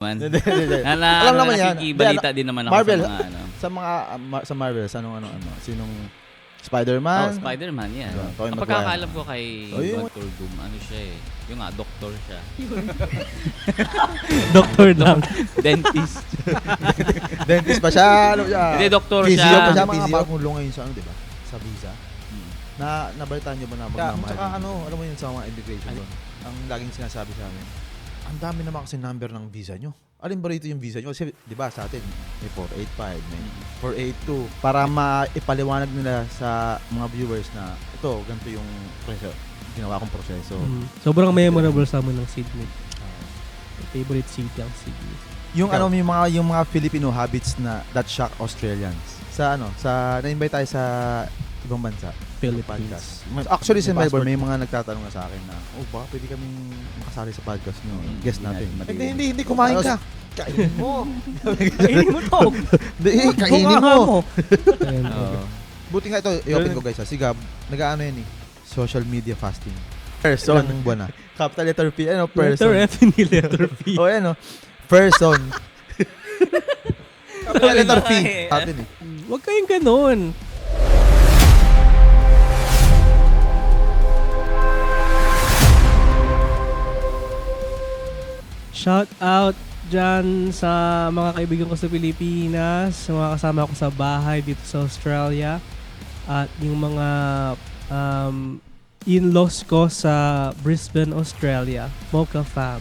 Alam naman yan. Nakikibalita din naman ako Marvel, sa mga ano. Sa Marvel, sinong Spider-Man? Spider-Man, yan. Tobey Ang Maguire. pagkakaalam ko kay Yun. Dr. Doom, ano siya eh. Yung nga, doktor siya. Doktor lang. Dentist. Dentist pa siya. Ano siya? Hindi, doktor Physio siya. pa siya. Mga Physio. bagong law ngayon sa ano, di ba? Sa visa. Nabalitaan niyo ba na magmamahal? Tsaka alam mo yun sa mga immigration doon. Ang laging sinasabi sa amin, ang dami naman kasi number ng visa nyo. Alin ba rito yung visa nyo? Kasi, di ba, sa atin, may 485, may 482. Para maipaliwanag nila sa mga viewers na ito, ganito yung proseso. Ginawa kong proseso. Sobrang memorable sa amin ng Sydney. Favorite city ang Sydney. Yung yung mga Filipino habits na that shock Australians. Na-invite tayo sa ibang bansa. Philippines. Actually, sa Melbourne, may mga nagtatanong na sa akin na, baka pwede kaming makasali sa podcast nyo. Guest natin. Hindi, kumain ka. Kainin mo. Kainin mo to. Hindi, kainin mo. Ayan. Buti nga ito, i-open ko guys. Si Gab, nag-ano yan eh. Social media fasting. Person. Ilang buwan na. Capital letter P. Ano? Person. Letter F, hindi letter P. Ano? Person. Capital letter P. Atin eh. Huwag kayong ganun. Shout out dyan sa mga kaibigan ko sa Pilipinas, sa mga kasama ko sa bahay dito sa Australia, at yung mga in-laws ko sa Brisbane, Australia, Mocha Fam.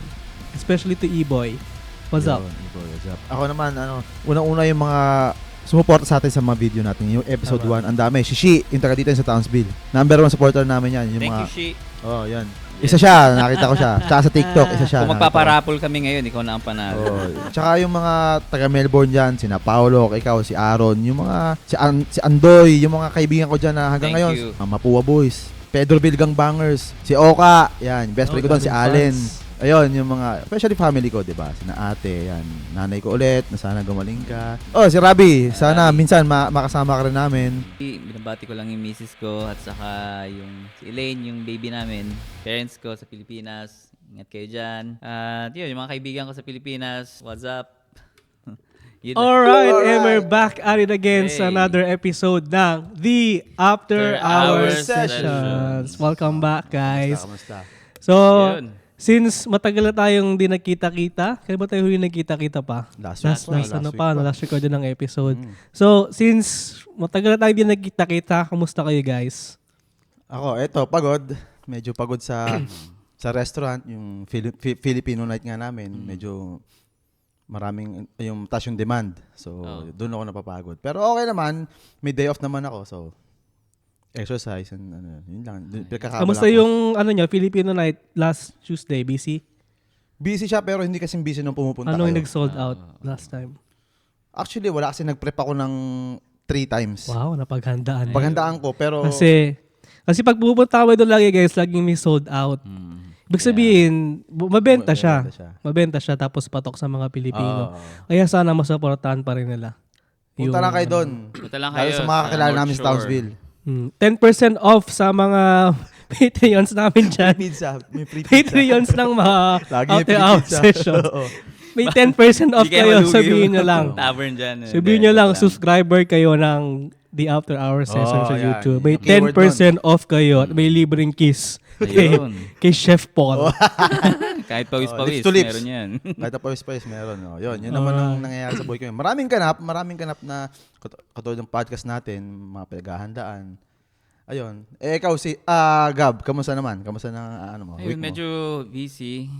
Especially to E-Boy. What's up? What's up? Ako naman, unang-una yung mga sumuporta sa atin sa mga video natin. Yung episode 1, ang dami. Shishi, yung taga dito sa Townsville. #1 supporter namin yan. Yung Thank mga, you, Shi. yan. Isa siya, nakita ko siya. Tsaka sa TikTok, isa siya. Kung magpaparapol kami ngayon, ikaw na ang panalo. Tsaka yung mga taga Melbourne dyan, sina Paolo, ikaw, si Aaron, yung mga, si Andoy, yung mga kaibigan ko dyan na hanggang Thank ngayon. you. Mapua Boys, Pedro Bilgang Bangers, si Oka, yan, best friend ko doon, si Allen. Ayun, yung mga, especially family ko, di ba? Sina ate, yan, nanay ko ulit, na sana gumaling ka. Si Rabi, sana minsan makasama ka rin namin. Binabati ko lang yung misis ko at saka yung si Elaine, yung baby namin. Parents ko sa Pilipinas. Ingat kayo dyan. At yun, yung mga kaibigan ko sa Pilipinas. What's up? Alright, and we're back at it again Hey. sa another episode ng The After Hours Sessions. Welcome back, guys. Kamusta? So, Yun. since matagal na tayong di nagkita-kita, kaya ba tayo huli nagkita-kita pa? Last Last record ng episode. So, since matagal na tayo di nagkita-kita, kamusta kayo, guys? Ako, eto, pagod. Medyo pagod sa sa restaurant, yung Filipino night nga namin. Medyo maraming, yung taas yung demand. So, doon ako napapagod. Pero okay naman, may day off naman ako. So, exercise and yun lang. Kamusta yung Filipino night last Tuesday? Busy? Busy siya pero hindi kasing busy nung pumupunta Ano yung kayo. nag-sold out last time? Actually, wala kasi nag-prep ako ng 3 times. Wow, napaghandaan. Paghandaan ko pero Kasi pag pupunta kami doon lagi, guys, laging may sold out. Ibig sabihin, mabenta siya. Mabenta siya tapos patok sa mga Pilipino. Kaya sana masuportahan pa rin nila. Punta lang kayo doon. Punta lang Lalo kayo sa mga kakilala North namin sa Shore. Townsville. 10% off sa mga Patreons namin dyan. Pizza. May free pizza. Patreons ng mga Lagi may free out pizza. sessions. Oo. May 10% off Hindi kayo kayo. malugi Sabihin yung nyo lang. Tavern dyan. Sabihin nyo lang, subscriber kayo ng The After Hours session sa yan. YouTube. May Keyword 10% off kayo at may libreng kiss Ayun. kay Chef Paul. Kahit pawis-pawis, lips to lips. meron yan. Kahit na pawis-pawis meron. Yun naman ang nangyayari sa buhay ko yun. Maraming ganap na katulad ng podcast natin, mga pinaghahandaan. Ayun. Ikaw Gab, kamusta naman? Kamusta na week Ayun, mo? medyo busy.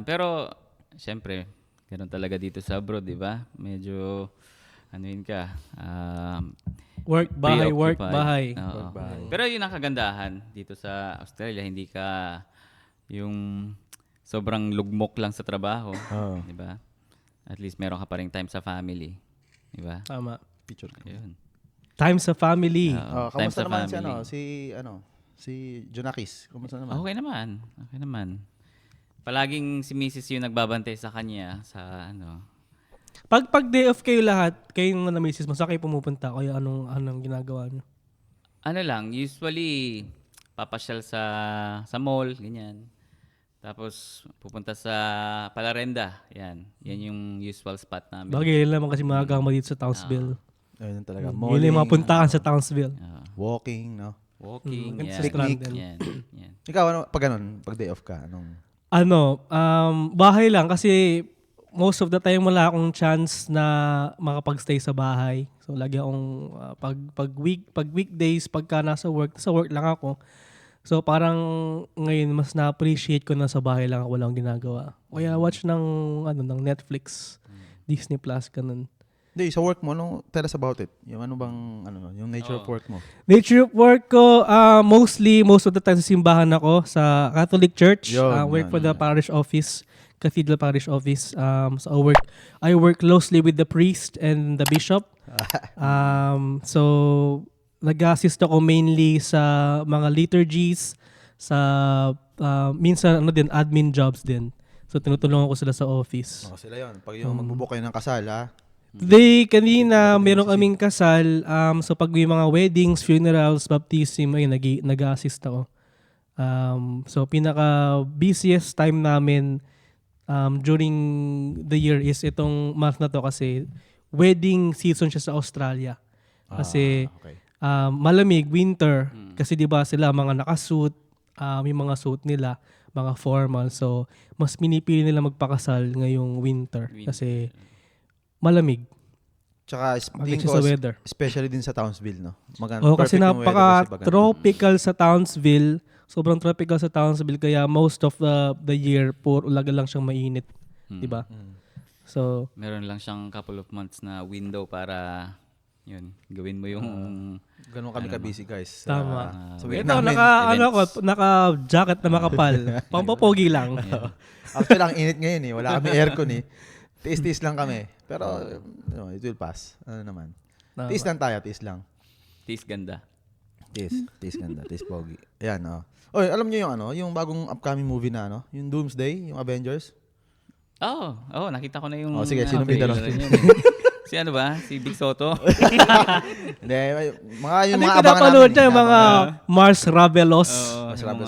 Pero, syempre, ganun talaga dito sa abroad, di ba? Medyo, ka, Work, bahay, work, preoccupied. bahay. Oo. Work, bahay. Pero yun ang kagandahan dito sa Australia. Hindi ka yung sobrang lugmok lang sa trabaho. Oo. Di ba? At least meron ka pa rin time sa family. Di ba? Tama. Picture ka. Ayun. Time sa family. Time Kamusta sa naman family. si Jonakis? Kamusta naman? Okay naman. Okay naman. Palaging si Mrs. yung nagbabantay sa kanya sa Pag day off kayo lahat, kayo na misis mo, saan kayo pumupunta? Kaya anong ginagawa nyo? Usually papasyal sa mall, ganyan. Tapos pupunta sa Palarenda. Yan yung usual spot namin. Bagay naman kasi mga gama dito sa Townsville. Ayun talaga. Yun yung mga puntahan sa Townsville. Walking, no? Walking, yan. Picnic. Yan. Yan. Ikaw, ano, pag ganun, pag day off ka, anong... Bahay lang kasi most of the time wala akong chance na makapag-stay sa bahay. So lagi akong pag weekdays pagka sa work lang ako. So parang ngayon mas na-appreciate ko na sa bahay lang ako, walang ginagawa. Kaya watch ng Netflix, Disney Plus ganun. Hindi, sa work mo, tell us about it. Yung ano bang, yung nature of work mo. Nature of work ko, most of the time sa simbahan ako sa Catholic Church. Work for the parish office, Cathedral Parish Office. So I work closely with the priest and the bishop. So nag-assist ako mainly sa mga liturgies, sa minsan admin jobs din. So tinutulungan ko sila sa office. Sila yun. Pag yung magbubook kayo ng kasal, ha? Today, kanina, meron kaming kasal. So, pag may mga weddings, funerals, baptism, ayun, nag-assist ako. So, pinaka-busiest time namin during the year is itong month na to kasi wedding season siya sa Australia. Kasi malamig, winter. Kasi di ba sila mga nakasuit, may mga suit nila, mga formal. So, mas pinipili nila magpakasal ngayong winter. Kasi malamig. Tsaka, tingin Sa weather. especially din sa Townsville, no? Kasi napaka-tropical sa Townsville. Sobrang tropical sa Townsville. Kaya most of the year, ulaga lang siyang mainit. Diba? So, meron lang siyang couple of months na window para yun, gawin mo yung... ganun kami ka-busy, guys. tama. Sa week Ito, namin. naka-jacket na makapal. Pampapogi lang. Actually, ang init ngayon eh. Wala kami aircon eh. Tiis-tiis lang kami. Pero, it will pass. Ano naman. Tama. Tiis lang tayo, tiis lang. Tiis ganda. Tiis ganda, tiis pogi. Ayan, Oy, alam niyo yung yung bagong upcoming movie na, yung Doomsday, yung Avengers? Nakita ko na yung... Sige, sino bida trailer niya. Si ano ba? Si Big Soto? Hindi, yung mga Pinapanood abangan niya namin. yung mga Mars Ravelos.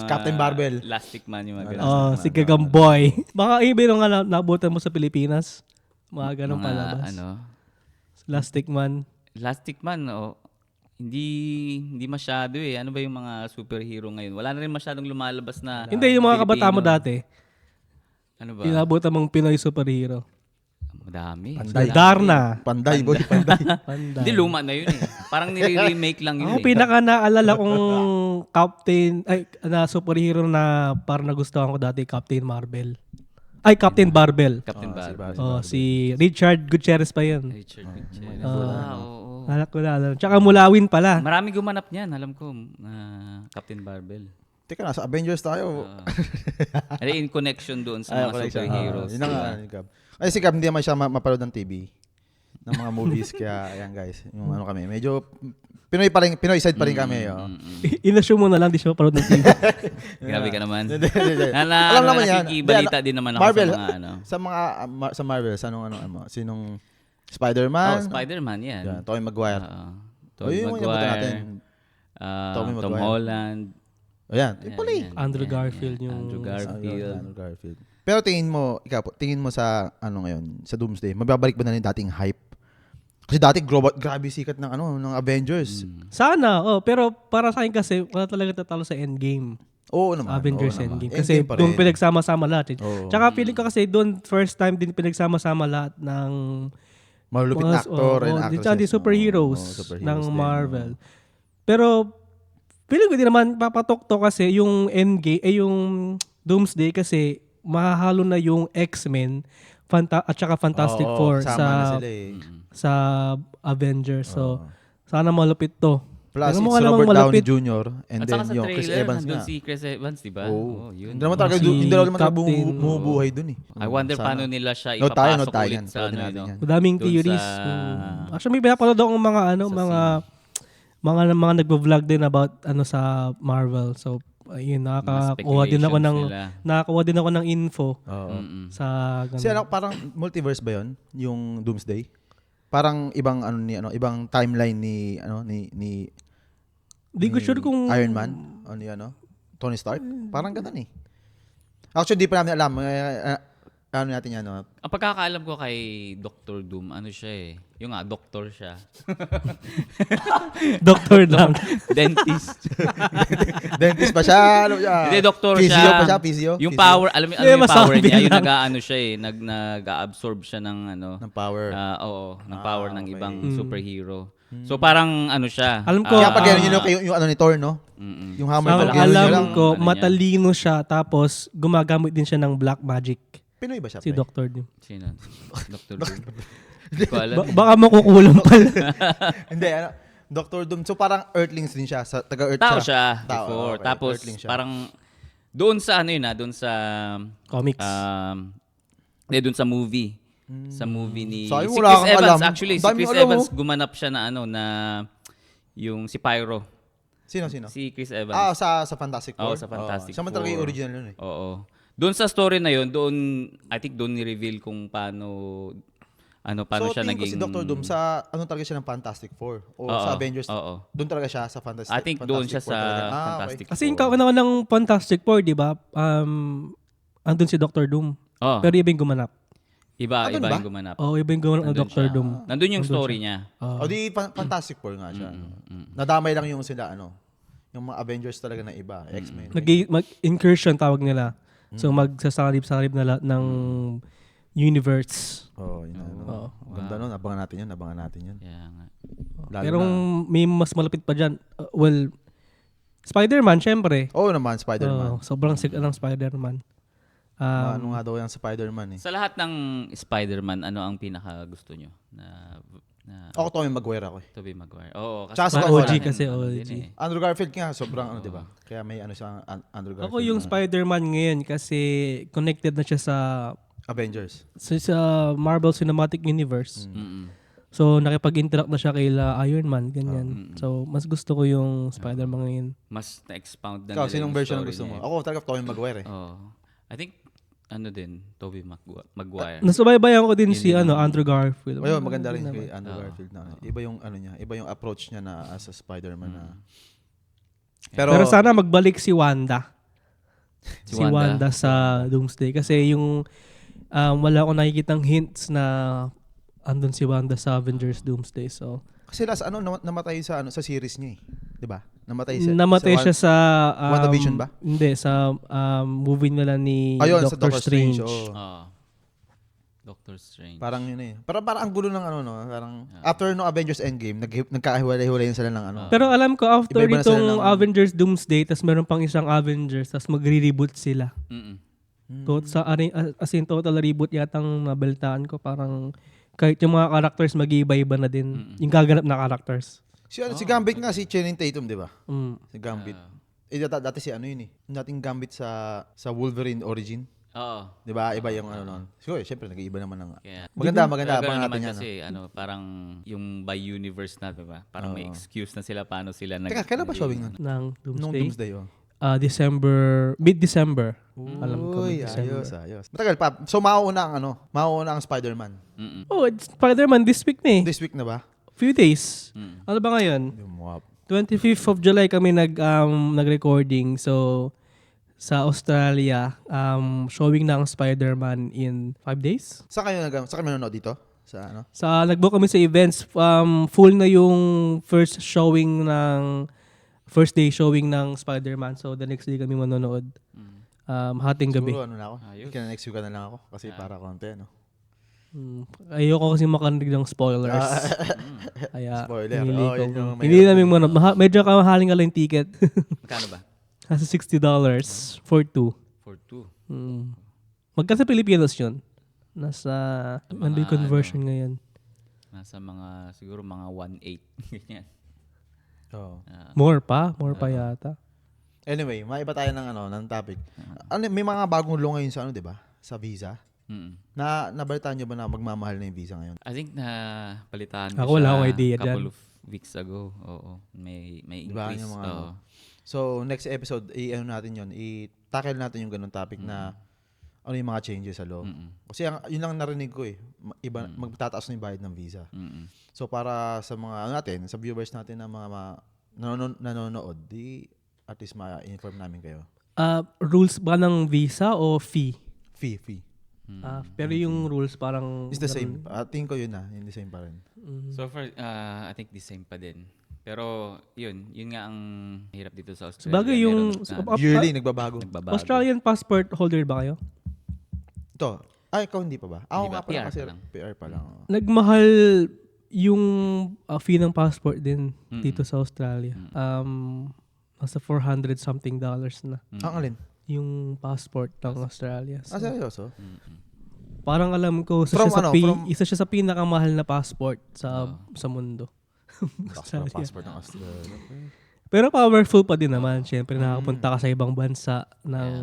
Captain Barbell. Plastic Man yung mga ganun. Si Gagamboy. Baka iba yung nabutan mo sa Pilipinas. Mga ganun palabas. Plastic Man. Plastic Man, hindi masyado eh. Ano ba yung mga superhero ngayon? Wala na rin masyadong lumalabas na Hindi, yung mga kabataan mo Filipino. dati. Ano ba? Inabutan mong Pinoy superhero. Madami. Darna. Panday, boy. Panday. Hindi, luma na yun eh. Parang nire-remake lang yun Ako pinaka naalala kong superhero na parang nagustuhan ko dati, Captain Marvel. Captain Barbell. Captain Barbell. Si Richard Gutierrez pa yun. Richard Gutierrez. Oo. Alam ko na alam. Tsaka Mulawin pala. Marami gumanap niyan, alam ko. Captain Barbell. Teka na, sa Avengers tayo. In connection doon sa mga superheroes. Yun ang Ay, si Gab, hindi naman siya mapanood ng TV. Ng mga movies. Kaya, ayan guys. Yung kami. Medyo Pinoy side pa rin kami. Inassume mo na lang, di siya mapanood ng TV. Grabe ka naman. Alam naman yan. Nakikibalita din naman ako Marvel, sa mga sa Marvel, sinong Spider-Man? Spider-Man, yan. Tobey Maguire. Tobey Maguire. Tom Holland. Ayan. Pala eh. Andrew Garfield. Andrew Garfield. Pero tingin mo sa ngayon, sa Doomsday, mababalik ba na yung dating hype? Kasi dati grabe sikat ng Avengers. Sana, pero para sa akin kasi wala talaga tatalo sa Endgame. Oo naman. Avengers Endgame. Kasi doon pinagsama-sama lahat. Tsaka feeling ko kasi doon first time din pinagsama-sama lahat ng malulupit na actor and actresses. Superheroes ng Marvel. Pero feeling ko din naman papatok to kasi yung Endgame, yung Doomsday kasi mahahalo na yung X-Men at saka Fantastic Four sa Avengers. So, sana malupit to. Plus, it's Robert Downey Jr. And at then saka yung sa Chris trailer, Evans nandun nga. si Chris Evans, diba? Yun. Hindi naman talaga, hindi naman talaga bumubuhay dun eh. I wonder paano nila siya No tayo, ipapasok no ulit sa tayo. Madaming theories. Actually, may pinapanood akong mga nagvo-vlog din about sa Marvel. So, ayun, nakakakuha din ako ng info sa ganun. Parang multiverse ba 'yon, yung Doomsday? Parang ibang ibang timeline ni Di ko sure kung Iron Man o ni Tony Stark. Parang ganun eh. Actually, di pa namin alam. Ano natin yan, no? Ang pagkakaalam ko kay Dr. Doom, ano siya eh. Yung doktor siya. Doktor lang. Dentist. Dentist pa siya. Ano siya? Hindi, doktor Physio siya. pa siya, physio. Yung Physio. power, alam mo Hindi, yung power masabi niya, yung lang. nag-ano siya eh, nag-absorb siya ng Ng power. oo, ng power ng okay. ibang superhero. So parang ano siya. Alam ko, Kaya pag yun yung ano ni Thor, no? Yung hammer Ang pag ganun niya lang. alam ko, ano niya. matalino siya tapos gumagamit din siya ng black magic. Pinoy ba siya? Si pre? Dr. Doom. Sino? Dr. Doom. Hindi ko alam. Baka makukulang pala. Hindi, ano? Dr. Doom. So parang Earthlings din siya. Taga-Earth Tao siya Tao, before. okay. Tapos Earthling siya. parang doon sa ano yun doon sa Comics. doon sa movie. Sa movie ni Sabi si mo, wala Chris kang Evans alam. actually. Si Dami Chris mo alam, Evans oh. gumanap siya na na yung si Pyro. Sino? Si Chris Evans. Sa Fantastic Four? Oo, sa Fantastic Siya man talaga yung Four. original yun eh. Oo. Doon sa story na yun, I think doon ni-reveal kung paano So, siya tingin ko naging... si Dr. Doom, sa ano talaga siya ng Fantastic Four? O sa Avengers? Oo. Doon talaga siya sa Fantastic I think doon siya Four sa talaga. Fantastic Kasi yung kauna ng Fantastic Four, di ba? Andun si Dr. Doom. Oh, Pero iba yung gumanap. iba Andun ba? yung gumanap. Oo, iba yung gumanap ng Nandun Dr. siya. Doom. Nandun yung story niya. O di Fantastic Four nga siya. Nadamay lang yung sila, yung mga Avengers talaga na iba. X-Men. Mag-incursion tawag nila. So magsasalib-salib na lahat ng universe. Oh, yun. Oo. Ganda nun. Abangan natin yun. Kaya nga. Lalo Pero na. may mas malapit pa dyan. Well, Spider-Man, syempre. Oo naman, Spider-Man. Sobrang sick ng Spider-Man. Ano nga daw yung Spider-Man eh. Sa lahat ng Spider-Man, ano ang pinaka gusto nyo? Ako Tobey Maguire ako eh. Tobey Maguire. Oo, kasi Tsaka sa OG Holland. kasi, ano OG. din eh. Andrew Garfield nga, sobrang di ba? Kaya may siya, Andrew Garfield. Ako yung na Spider-Man ngayon kasi connected na siya sa Avengers. Marvel Cinematic Universe. Mm-mm. So nakipag-interact na siya kay Iron Man, ganyan. So mas gusto ko yung Spider-Man ngayon. Mas na-expound na Ikaw, nila sinong yung version ang story gusto mo? niya. Ako talaga Tobey Maguire eh. I think, Tobey Maguire. Nasubaybayan ko din Yun si din ang- Andrew Garfield. Ayun, maganda rin kay Andrew Oo. Garfield na. Iba yung niya, iba yung approach niya na as a Spider-Man na. Pero sana magbalik si Wanda. Si Si Wanda sa Doomsday kasi yung wala akong nakikitang hints na andun si Wanda sa Avengers Doomsday. So Kasi last namatay sa sa series niya eh. 'Di ba? Namatay siya sa WandaVision ba? Hindi, sa movie nila ni Ayun, sa Doctor Strange. oo. Doctor Strange. Parang yun eh. Parang ang gulo ng parang after no Avengers Endgame, nagkakahiwalay-hiwalay sila ng Pero alam ko, after Iba-iba na sila itong ng- Avengers Doomsday, tas meron pang isang Avengers, tas magre-reboot sila. Mm-mm. So, as in total reboot yatang nabalitaan ko, parang kahit yung mga characters mag-iiba-iba na din. Yung gaganap na characters. si Gambit nga si Channing Tatum, 'di ba? Mm. Si Gambit. Dati si yun eh. Yung dating Gambit sa Wolverine Origin. Oo. 'Di ba? Iba yung noon. Siguro, syempre nag-iiba naman ng Kaya, Maganda, Pero abangan ganun natin naman yan. kasi, parang yung by universe na, diba? Parang may excuse na sila paano sila Teka, kailan ba showing nun? Ng Nung Doomsday. Doomsday, Mid-December. Alam ko, Uy, mid-December. ayos. Matagal pa. So, mauuna ang Spider-Man. Mm-mm. Oh, it's Spider-Man this week na eh. This week na ba? Few days. Mm. Ano ba ngayon? Yung mga 25th of July kami nag-recording. So, sa Australia, showing na ang Spider-Man in 5 days. Saan kayo nanonood dito? Sa ano? Nag-book kami sa events. Full na yung first day showing ng Spider-Man. So, the next day kami manonood. Hating gabi. Siguro na ako. Ayos. Next week na lang ako. Kasi para konti, no? Ayoko kasi makarinig ng spoilers. Kaya, Spoiler. pinili Oh, ko. yun yung Hindi namin medyo kamahaling nga lang yung ticket. Magkano ba? Nasa $60 for 2. For 2. Magkano sa Pilipinas yun? Nasa, Mga ano yung conversion ngayon? Nasa siguro mga 1.8. Ganyan. Oo. More pa yata. Anyway, maiba tayo ng topic. May mga bagong law ngayon sa 'di ba? Sa visa. Mm-mm. Nabalitaan niyo ba na magmamahal na yung visa ngayon? I think na palitan Ako wala akong idea couple dyan. of weeks ago. Oo. May Diba, increase. yung mga Oo. So, next episode, natin yun. I-tackle natin yung ganun topic na ano yung mga changes sa law. Mm-mm. Kasi yun lang narinig ko eh. Magtataas na yung bayad ng visa. Mm-mm. So, para sa mga sa viewers natin na mga nanonood, at least ma-inform namin kayo. Rules ba ng visa o fee? Fee. Pero yung rules parang... It's the same. Tingin ko yun yung the same pa rin. So far, I think the same pa din. Pero yun nga ang hirap dito sa Australia. Sabagay yung... Yearly, nagbabago. Australian passport holder ba kayo? Ito. Ikaw hindi pa ba? Ako Hindi nga ba? pala PR kasi pa lang. PR pa lang. Nagmahal yung fee ng passport din dito sa Australia. Nasa $400 something na. Ang alin? Yung passport ng Australia. So, Seryoso? parang alam ko, isa siya sa pinakamahal na passport sa mundo. Passport ng Australia. Pero powerful pa din naman. Siyempre, nakakapunta ka sa ibang bansa ng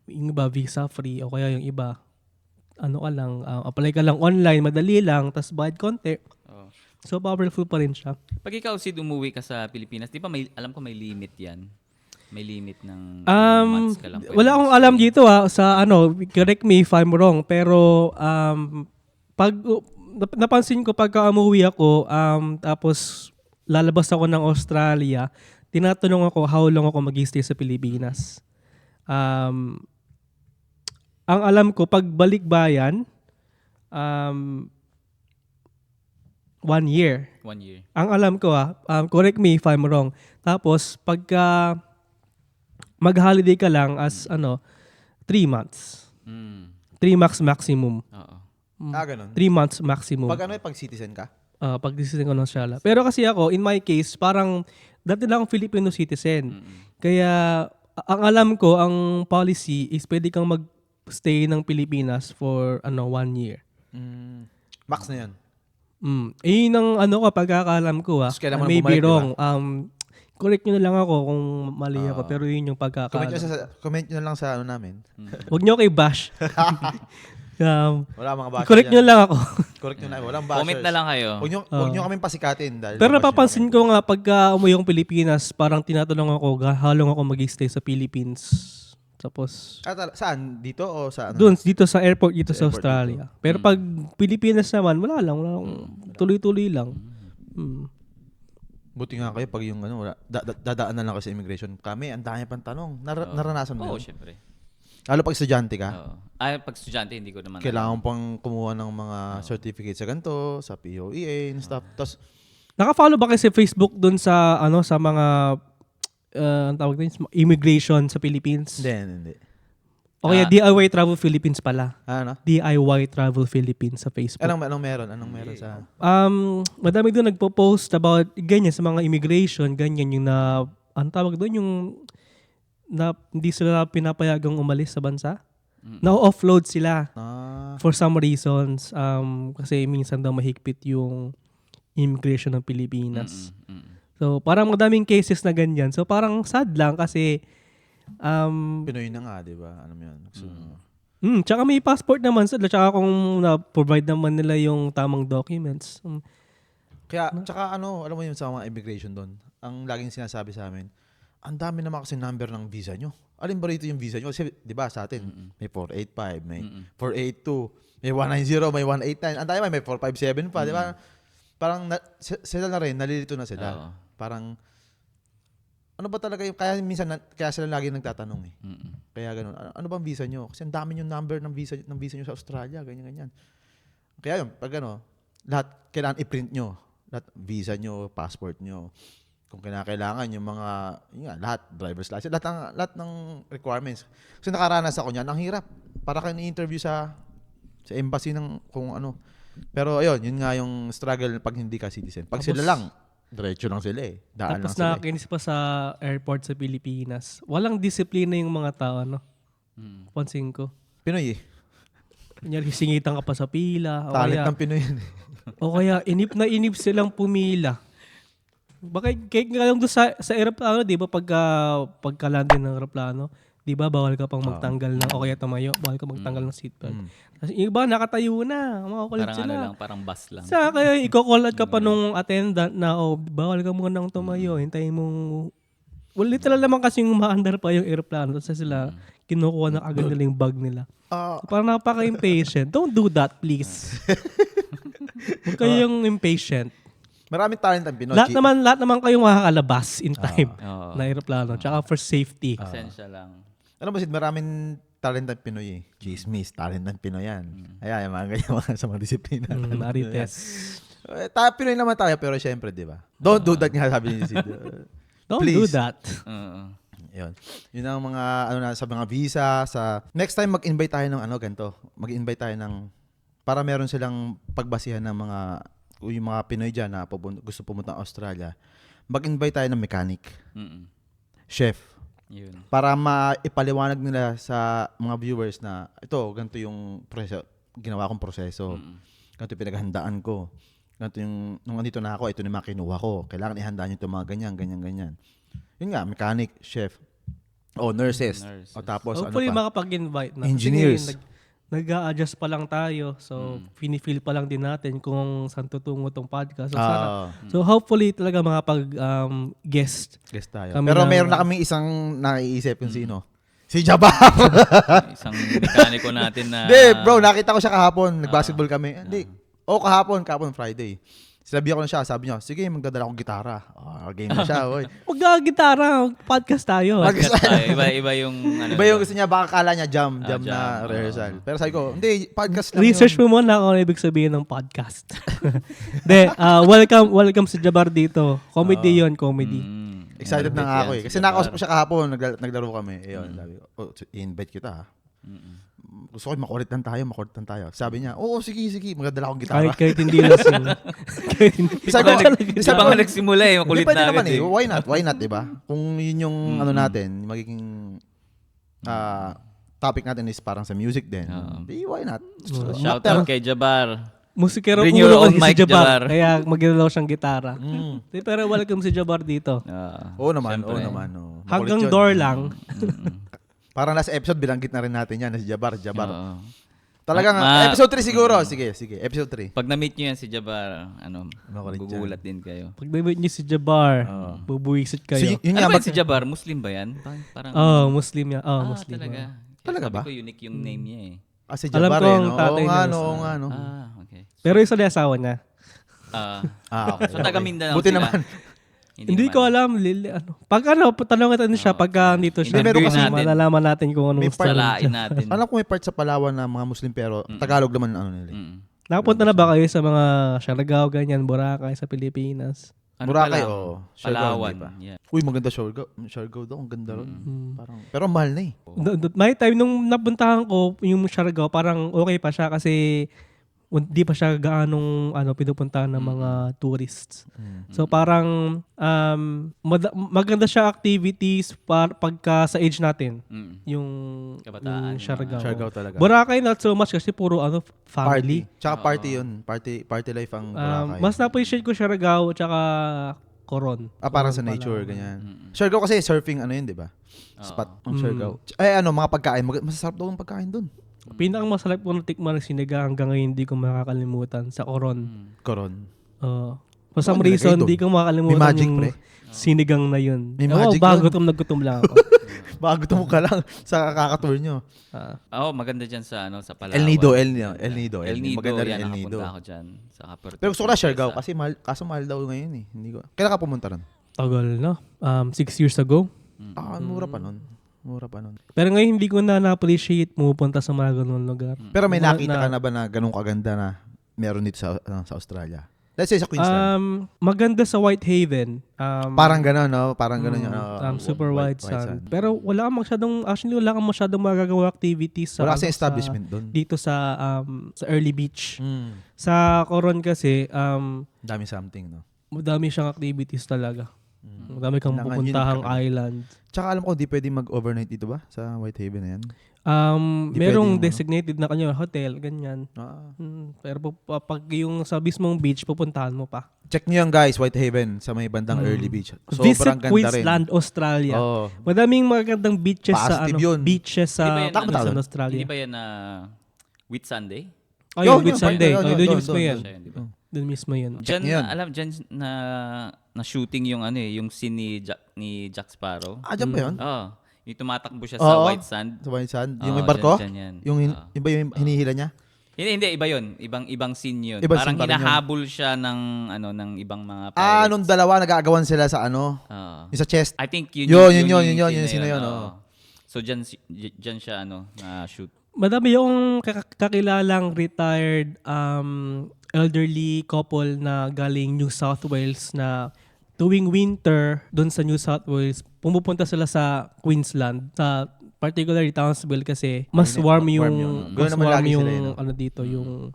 yung iba visa free o kaya yung iba apply ka lang online, madali lang, tas bayad konti. So, powerful pa rin siya. Pag ikaw, Sid, umuwi ka sa Pilipinas, di ba alam ko may limit yan? May limit ng months ka lang. Wala akong alam dito sa correct me if I'm wrong, pero pag napansin ko pagka umuwi ako, tapos lalabas ako ng Australia, tinatanong ako how long ako mag-stay sa Pilipinas. Ang alam ko, pag balik bayan, 1 year. 1 year. Ang alam ko correct me if I'm wrong. Tapos, pagka mag-holiday ka lang as 3 months. 3 months maximum. Oo. Ganun. 3 months maximum. Pag citizen ka? Pag citizen ko ng Australia. Pero kasi ako, in my case, parang dati lang akong Filipino citizen. Kaya, ang alam ko, ang policy is pwede kang mag-stay ng Pilipinas for 1 year. Max na yan. Yun ang pagkakaalam ko kailan mo na maybe bumalik, wrong. Correct nyo na lang ako kung mali ako, pero yun yung pagkakaalam. Comment nyo na lang sa namin. Huwag nyo kay bash. Wala mga bashers. Correct nyo lang ako. Correct nyo na. Walang bashers. Comment na lang kayo. Huwag nyo kaming pasikatin. Dahil Pero napapansin ko nga, pagka umuwi akong Pilipinas, parang tinatanong ako, halong ako mag-stay sa Philippines. Tapos, saan? Dito o sa doon, dito sa airport, dito sa airport Australia. Pero pag Pilipinas naman, wala lang. Tuloy-tuloy lang. Buti nga kayo pag yung dadaanan lang kayo sa immigration. Kami, ang dami pang tanong. Naranasan mo Oo, yun? syempre. Lalo pag estudyante ka. Oo. Pag estudyante, hindi ko naman Kailangan pang kumuha ng mga certificates sa ganito, sa POEA and stuff. Tapos, Naka-follow ba kayo sa Facebook doon sa sa mga ang tawag din, immigration sa Philippines? hindi. O kaya DIY Travel Philippines pala. Ano? DIY Travel Philippines sa Facebook. Anong meron? Anong meron sa... Madami doon nagpo-post about ganyan sa mga immigration, ganyan yung ang tawag doon yung hindi sila pinapayagang umalis sa bansa. Na-offload sila for some reasons. Kasi minsan daw mahigpit yung immigration ng Pilipinas. So, parang madaming cases na ganyan. So, parang sad lang kasi Pinoy na nga, di ba? Ano yun? Tsaka may passport naman sila. Tsaka kung na-provide naman nila yung tamang documents. Kaya, tsaka alam mo yun sa mga immigration doon, ang laging sinasabi sa amin, ang dami naman kasi number ng visa nyo. Alin ba rito yung visa nyo? Kasi, di ba, sa atin, may 485, may 482, may 190, may 189. Ang dami may 457 pa, di ba? Parang sila na rin, nalilito na sila. Parang, ano ba talaga yung, kaya minsan, kaya sila lagi nagtatanong eh. Kaya ganun, ano bang visa nyo? Kasi ang dami yung number ng visa nyo sa Australia, ganyan. Kaya yun, pag lahat kailangan i-print nyo. Lahat, visa nyo, passport nyo. Kung kailangan yung mga, lahat, driver's license, lahat ng requirements. Kasi nakaranas ako niyan, ang hirap. Para kayo ni-interview sa embassy ng kung ano. Pero ayun, yun nga yung struggle pag hindi ka citizen. Pag sila lang, diretso lang sila eh. Daan tapos lang sila nakakinis pa sa airport sa Pilipinas. Walang disiplina yung mga tao, Pansin ko. Pinoy eh. Kunyari, singitan ka pa sa pila. Talent ng Pinoy yun eh. O kaya, inip silang pumila. Baka nga lang doon sa aeroplano, di ba, pagka-landing ng aeroplano, di ba, bawal ka pang magtanggal ng, o kaya tumayo, bawal ka magtanggal ng seatbelt. Kasi yung iba, nakatayo na. Mga kulit parang sila. parang bus lang. Kaya i-call out ka pa nung attendant na, bawal ka muna nang tumayo, hintayin mong... Well, literal naman kasi yung maandar pa yung aeroplano. Tapos sila, kinukuha na agad nila yung bag nila. Parang napaka-impatient. Don't do that, please. Huwag kayong impatient. Maraming talent ang Pinoy. Lahat naman kayong makakalabas in time na aeroplano. Tsaka for safety. Pasensya lang. Alam mo, Sid, maraming talent ng Pinoy eh. Chismis, talent ng Pinoy yan. Ayan, yung mga ganyan mga sa mga disiplina. Marites. Pinoy naman tayo, pero syempre, di ba? Don't do that nga, sabi ni Sid. Don't Please. do that. Yun. Yun ang mga, sa mga visa, sa... Next time, mag-invite tayo ng ganito. Mag-invite tayo ng... Para meron silang pagbasihan ng mga... Yung mga Pinoy dyan na gusto pumunta ng Australia. Mag-invite tayo ng mechanic. Chef. Yun. Para maipaliwanag nila sa mga viewers na ito, ganito yung proseso, ginawa kong proseso. Ganito yung pinaghandaan ko. Ganito yung, nung andito na ako, ito yung mga kinuha ko. Kailangan ihandaan nyo ito mga ganyan. Yun nga, mechanic, chef, nurses. O tapos Hopefully ano pa? makapag-invite na. Engineers. Kasi nag-a-adjust pa lang tayo. So, feel pa lang din natin kung saan tutungo tong podcast. So, hopefully talaga makapag-guest. Guest tayo. Kami Pero na- meron na kaming isang naiisip kung sino. Si Jabbar! Isang mekaniko natin na... Hindi, bro, nakita ko siya kahapon. Nag-basketball kami. Hindi. Kahapon Friday. Sinabi ko na siya, sabi niya, sige, magdadala akong gitara. Game na siya, oy. Mag-gitara, podcast tayo. Iba yung... Iba yung gusto niya, baka kala niya jam jam, na rehearsal. Pero sabi ko, hindi, podcast lang Research yun. mo muna kung ano ibig sabihin ng podcast. Hindi, welcome si Jabbar dito. Comedy yun, comedy. Excited na nga ako eh. Kasi nakausap ko siya kahapon, naglaro kami. Ayun, sabi ko, invite kita ha. Gusto ko makulit lang tayo. Sabi niya, sige, magdadala akong gitara. Kahit hindi lasing. Kahit hindi. Isa pa nga nagsimula eh. Makulit Pwede na naman agad eh. Why not, diba? Kung yun yung natin, magiging topic natin is parang sa music din. Why not? Shout out kay Jabbar. Musikero Bring your ulo own kasi si mic, Jabbar. Jabbar. Kaya magdadalaw siyang gitara. Pero welcome si Jabbar dito. Oo naman. Makulit Hanggang yun. door lang. Parang last episode, binanggit na rin natin yan, si Jabbar. Oo. Talagang, episode 3 siguro. Sige, episode 3. Pag na-meet nyo yan si Jabbar, Makulit yan. gugulat din kayo. Pag nabit niyo si Jabbar, bubuwisit So, kayo. yun Ano nga, ba si Jabbar? Muslim ba yan? Parang, Muslim yan. Muslim. talaga. Talaga ba? Sabi ko unique yung name niya eh. si Alam Jabbar ko eh, ang no? tatay niya. Oo nga, no? Okay. Pero isa na asawa niya. Okay. So taga Mindanao Buti sila. naman. Hindi ko alam. Pag tanong natin siya, pagka dito siya, Hindi, meron kasi malalaman natin kung anong may part- story Salain siya. natin. Alam ko may part sa Palawan na mga Muslim pero Tagalog naman ang nila. Nakapunta na ba kayo sa mga Siargao, ganyan, Boracay sa Pilipinas? Boracay, Palawan? oo. Siargao, Palawan. di ba? Yeah. Uy, maganda Siargao daw. Ang ganda ron. Parang, pero mahal na eh. May time nung napuntahan ko yung Siargao, parang okay pa siya kasi hindi pa siya gaanong pinupuntahan ng mga tourists. So parang maganda siya activities pagka sa age natin. Yung Kabataan, yung Siargao. Siargao talaga. Boracay not so much kasi puro family. Party. Tsaka party yun. Party life ang Boracay. Mas na-appreciate ko Siargao tsaka Coron. Parang sa nature, ganyan. Siargao kasi surfing yun, di ba? Spot ang Siargao. Mga pagkain. Masasarap daw ang pagkain dun. Pinakamasarap ko natikman ng sinigang hanggang ngayon hindi ko makakalimutan sa Coron. Coron. For some nilagay reason, doon? hindi ko makakalimutan May magic, yung pre? sinigang na yun. May magic yun? Nagutom lang ako. Bago mo ka lang sa kakatour nyo. Maganda dyan sa Palawan. El Nido. Maganda Maganda rin rin El Nido. Nakapunta ako dyan. Pero gusto ko na Siargao kasi mahal daw ngayon eh. Hindi ko. Kailan ka pumunta ron? Tagal na. 6 years ago. Mura pa nun. Pero ngayon hindi ko na na-appreciate pumupunta sa mga ganun lugar. Pero may nakita ka na ba na ganun kaganda na meron dito sa Australia? Let's say sa Queensland. Maganda sa Whitehaven. Parang gano'n, no? Parang gano'n yung super white sand. Pero wala kang masyadong magagawa activities sa wala kasi establishment doon. dito sa Early Beach. Sa Coron kasi Dami something, no? madami siyang activities talaga. Madami kang Kailangan pupuntahang yun. island. Tsaka alam ko, di pwede mag-overnight dito ba? Sa Whitehaven na yan? Di Merong pwedeng, designated na kanya hotel, ganyan. Pero pag yung sa mismong beach, pupuntahan mo pa. Check nyo yan guys, Whitehaven, sa may bandang Early Beach. Visit Sobrang ganda rin. Queensland, Australia. Oo. Madaming magandang beaches sa Positive yun. beaches sa Hindi ba yan, Queensland, Australia. Hindi ba yan Wheat Sunday? Yun, Yun, with Sunday. yun, Doon yun, mismo doon, yan. Siya yun, di ba? Doon mismo yan. Diyan, yun. dyan na shooting yung yung scene ni Jack Sparrow. Diyan ba yun? Oo. Yung tumatakbo siya sa Oo. White Sand. Sa White Sand? Yung Oo, may barko? dyan yan. Yung iba yung hinihila niya? Hindi, iba yun. Ibang scene yun. Ibang Parang scene pa rin yun. hinahabol siya ng ibang mga pirates. Nung dalawa nagagawan sila sa Oo. yung sa chest. I think Yun, yung scene na yun, oo. So dyan siya na shoot. Madami yung kakilalang retired elderly couple na galing New South Wales na tuwing winter doon sa New South Wales, pumupunta sila sa Queensland, sa particularly Townsville kasi mas warm yung Gano'n naman lagi sila, dito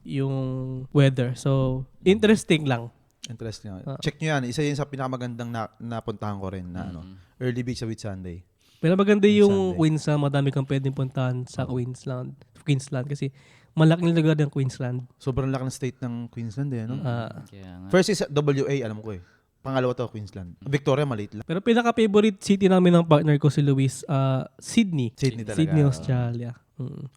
yung weather. So interesting lang. Interesting. Check nyo yan. Isa yun sa pinakamagandang napuntahan ko rin na Early Beach sa Whitsunday. Pero maganda yung Sunday. Queensland, madami kang pwedeng puntahan sa Queensland kasi malaking lugar ng Queensland. Sobrang laki ng state ng Queensland eh, no? Kaya nga. First is WA, alam ko eh. Pangalawa to, Queensland. Victoria, maliit lang. Pero pinaka-favorite city namin ng partner ko si Luis, Sydney. Sydney talaga. Sydney, Australia.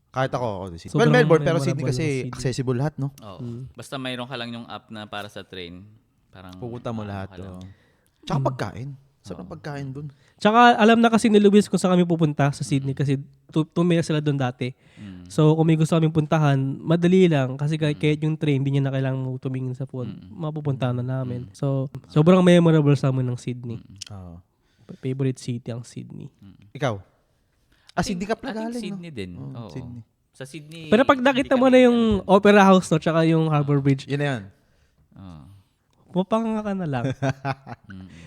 Kahit ako Sydney. Sobrang Well, Melbourne, pero Sydney memorable kasi ng Sydney. accessible lahat, no? Oo. Basta mayroon ka lang yung app na para sa train. Parang Pupunta mo lahat. ka lang. Oh. Tsaka pagkain. Sarap ng pagkain dun. Tsaka alam na kasi ni Luis kung saan kami pupunta sa Sydney kasi tumira sila doon dati. So kung may gusto kaming puntahan, madali lang kasi kahit yung train, hindi niya na kailangan mo tumingin sa phone. Mapupuntahan na namin. So sobrang memorable sa amin ng Sydney. Oo. Favorite city ang Sydney. Ikaw? Sydney ka I pala think galing, Sydney din. Oo. Sydney. Sa Sydney. Pero pag nakita mo na yung Opera House no, tsaka yung Harbour Bridge, Yun na yan. Oo. mapanga ka na lang.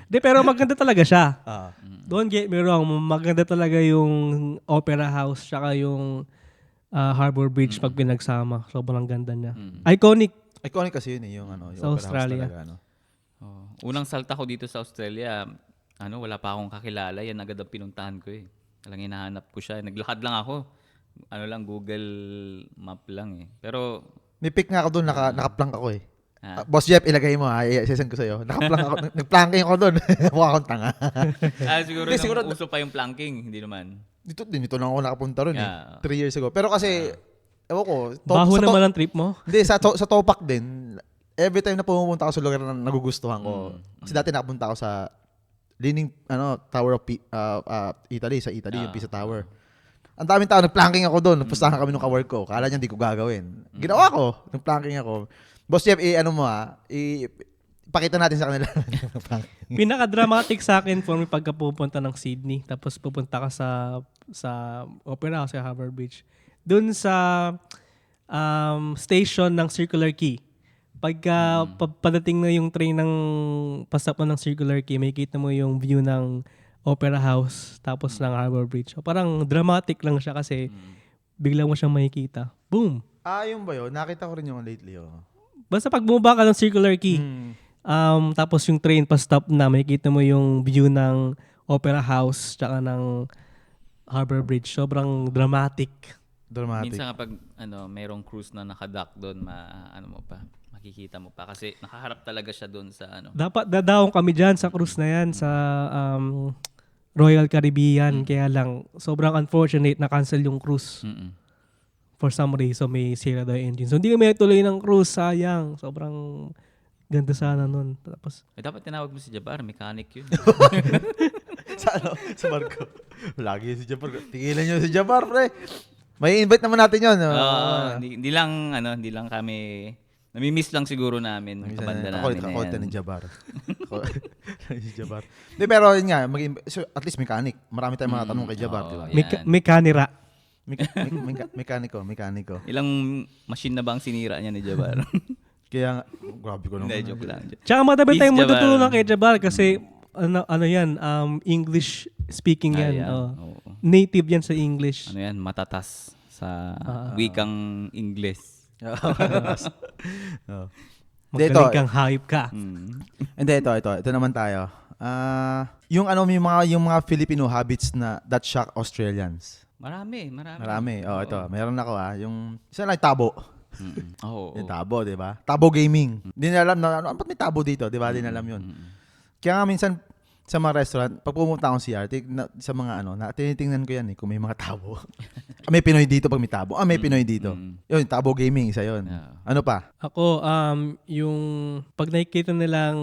Pero maganda talaga siya. Ah. Don't get me wrong, maganda talaga yung Opera House tsaka yung Harbour Bridge pag pinagsama. Sobrang ganda niya. Iconic. Iconic kasi yun eh, yung Sa Opera House Australia. talaga, no? Oo. Unang salta ko dito sa Australia, wala pa akong kakilala. Yan agad ang pinuntahan ko eh. Talang hinahanap ko siya. Naglakad lang ako. Google Map lang eh. Pero, May pic nga ako doon, nakaplank ako eh. Ah. Boss Jeff, ilagay mo ha, isesend ko sa'yo. Nakaplank ako, nagplanking ako doon. Mukha akong tanga. siguro Hindi, nung siguro- uso pa yung planking. Hindi naman. Dito lang ako nakapunta ron Yeah. eh. 3 years ago. Pero kasi, ewan ko, Baho naman ang trip mo. Hindi, sa Topak din, every time na pumunta ako sa lugar na nagugustuhan ko, kasi dati nakapunta ako sa Leaning Tower of Italy, sa Italy, yung Pisa Tower. Ang daming tao, nag-planking ako doon. Napustahan kami nung kawork ko. Kala niya hindi ko gagawin. Ginawa ko. Nag-planking ako. Boss Jeff, ipakita natin sa kanila. Pinaka-dramatic sa akin for me pagka pupunta ng Sydney tapos pupunta ka sa Opera House, sa Harbour Bridge. Doon sa station ng Circular Quay. Pagka padating na yung train ng pasap mo ng Circular Quay, may kita mo yung view ng Opera House tapos ng Harbour Bridge. So, parang dramatic lang siya kasi bigla mo siyang makikita. Boom! Yung ba yun? Nakita ko rin yung lately. Basta pag bumaba ka ng Circular Quay, tapos yung train pa-stop na, makikita mo yung view ng Opera House tsaka ng Harbour Bridge. Sobrang dramatic. Dramatic. Minsan kapag mayroong cruise na nakadock doon, makikita mo pa. Kasi nakaharap talaga siya doon sa Dapat dadaong kami dyan sa cruise na yan sa Royal Caribbean. Kaya lang, sobrang unfortunate na cancel yung cruise. For some reason, may sira daw yung engine. So, hindi kami tuloy ng cruise. Sayang. Sobrang ganda sana nun. Tapos, dapat tinawag mo si Jabbar, mechanic yun. Sa barko. Lagi si Jabbar. Tigilan nyo si Jabbar, pre. May invite naman natin yun. Hindi lang kami, namimiss lang siguro namin, kabanda namin na Kakolta yan. ni Jabbar. Si Jabbar. Di, pero yun nga, so, at least mechanic. Marami tayong mga tanong kay Jabbar, di ba? Yan. mekanira. Mekaniko. Ilang machine na ba ang sinira niya ni Jabbar? Kaya nga, grabe ko naman. Hindi, joke lang. Tsaka madami Miss tayong Jabbar. matutunan kay Jabbar kasi yan, English speaking yan. Ayan, Oh. oo. Native yan sa English. Matatas sa wikang Ingles. Magaling kang hype ka. Hindi, ito naman tayo. Yung mga Filipino habits na that shock Australians. Marami. Ito, meron ako yung isa lang tabo. Oo. Yung tabo, 'di ba? Tabo gaming. Hindi nila alam na ba't may tabo dito, 'di ba? Hindi nila alam 'yun. Kaya nga minsan sa mga restaurant, pag pumunta akong CR, sa mga tinitingnan ko yan kung may mga tabo. May Pinoy dito pag may tabo. May Pinoy dito. Yun, tabo gaming, isa yun. Yeah. Ano pa? Ako, yung pag nakikita nilang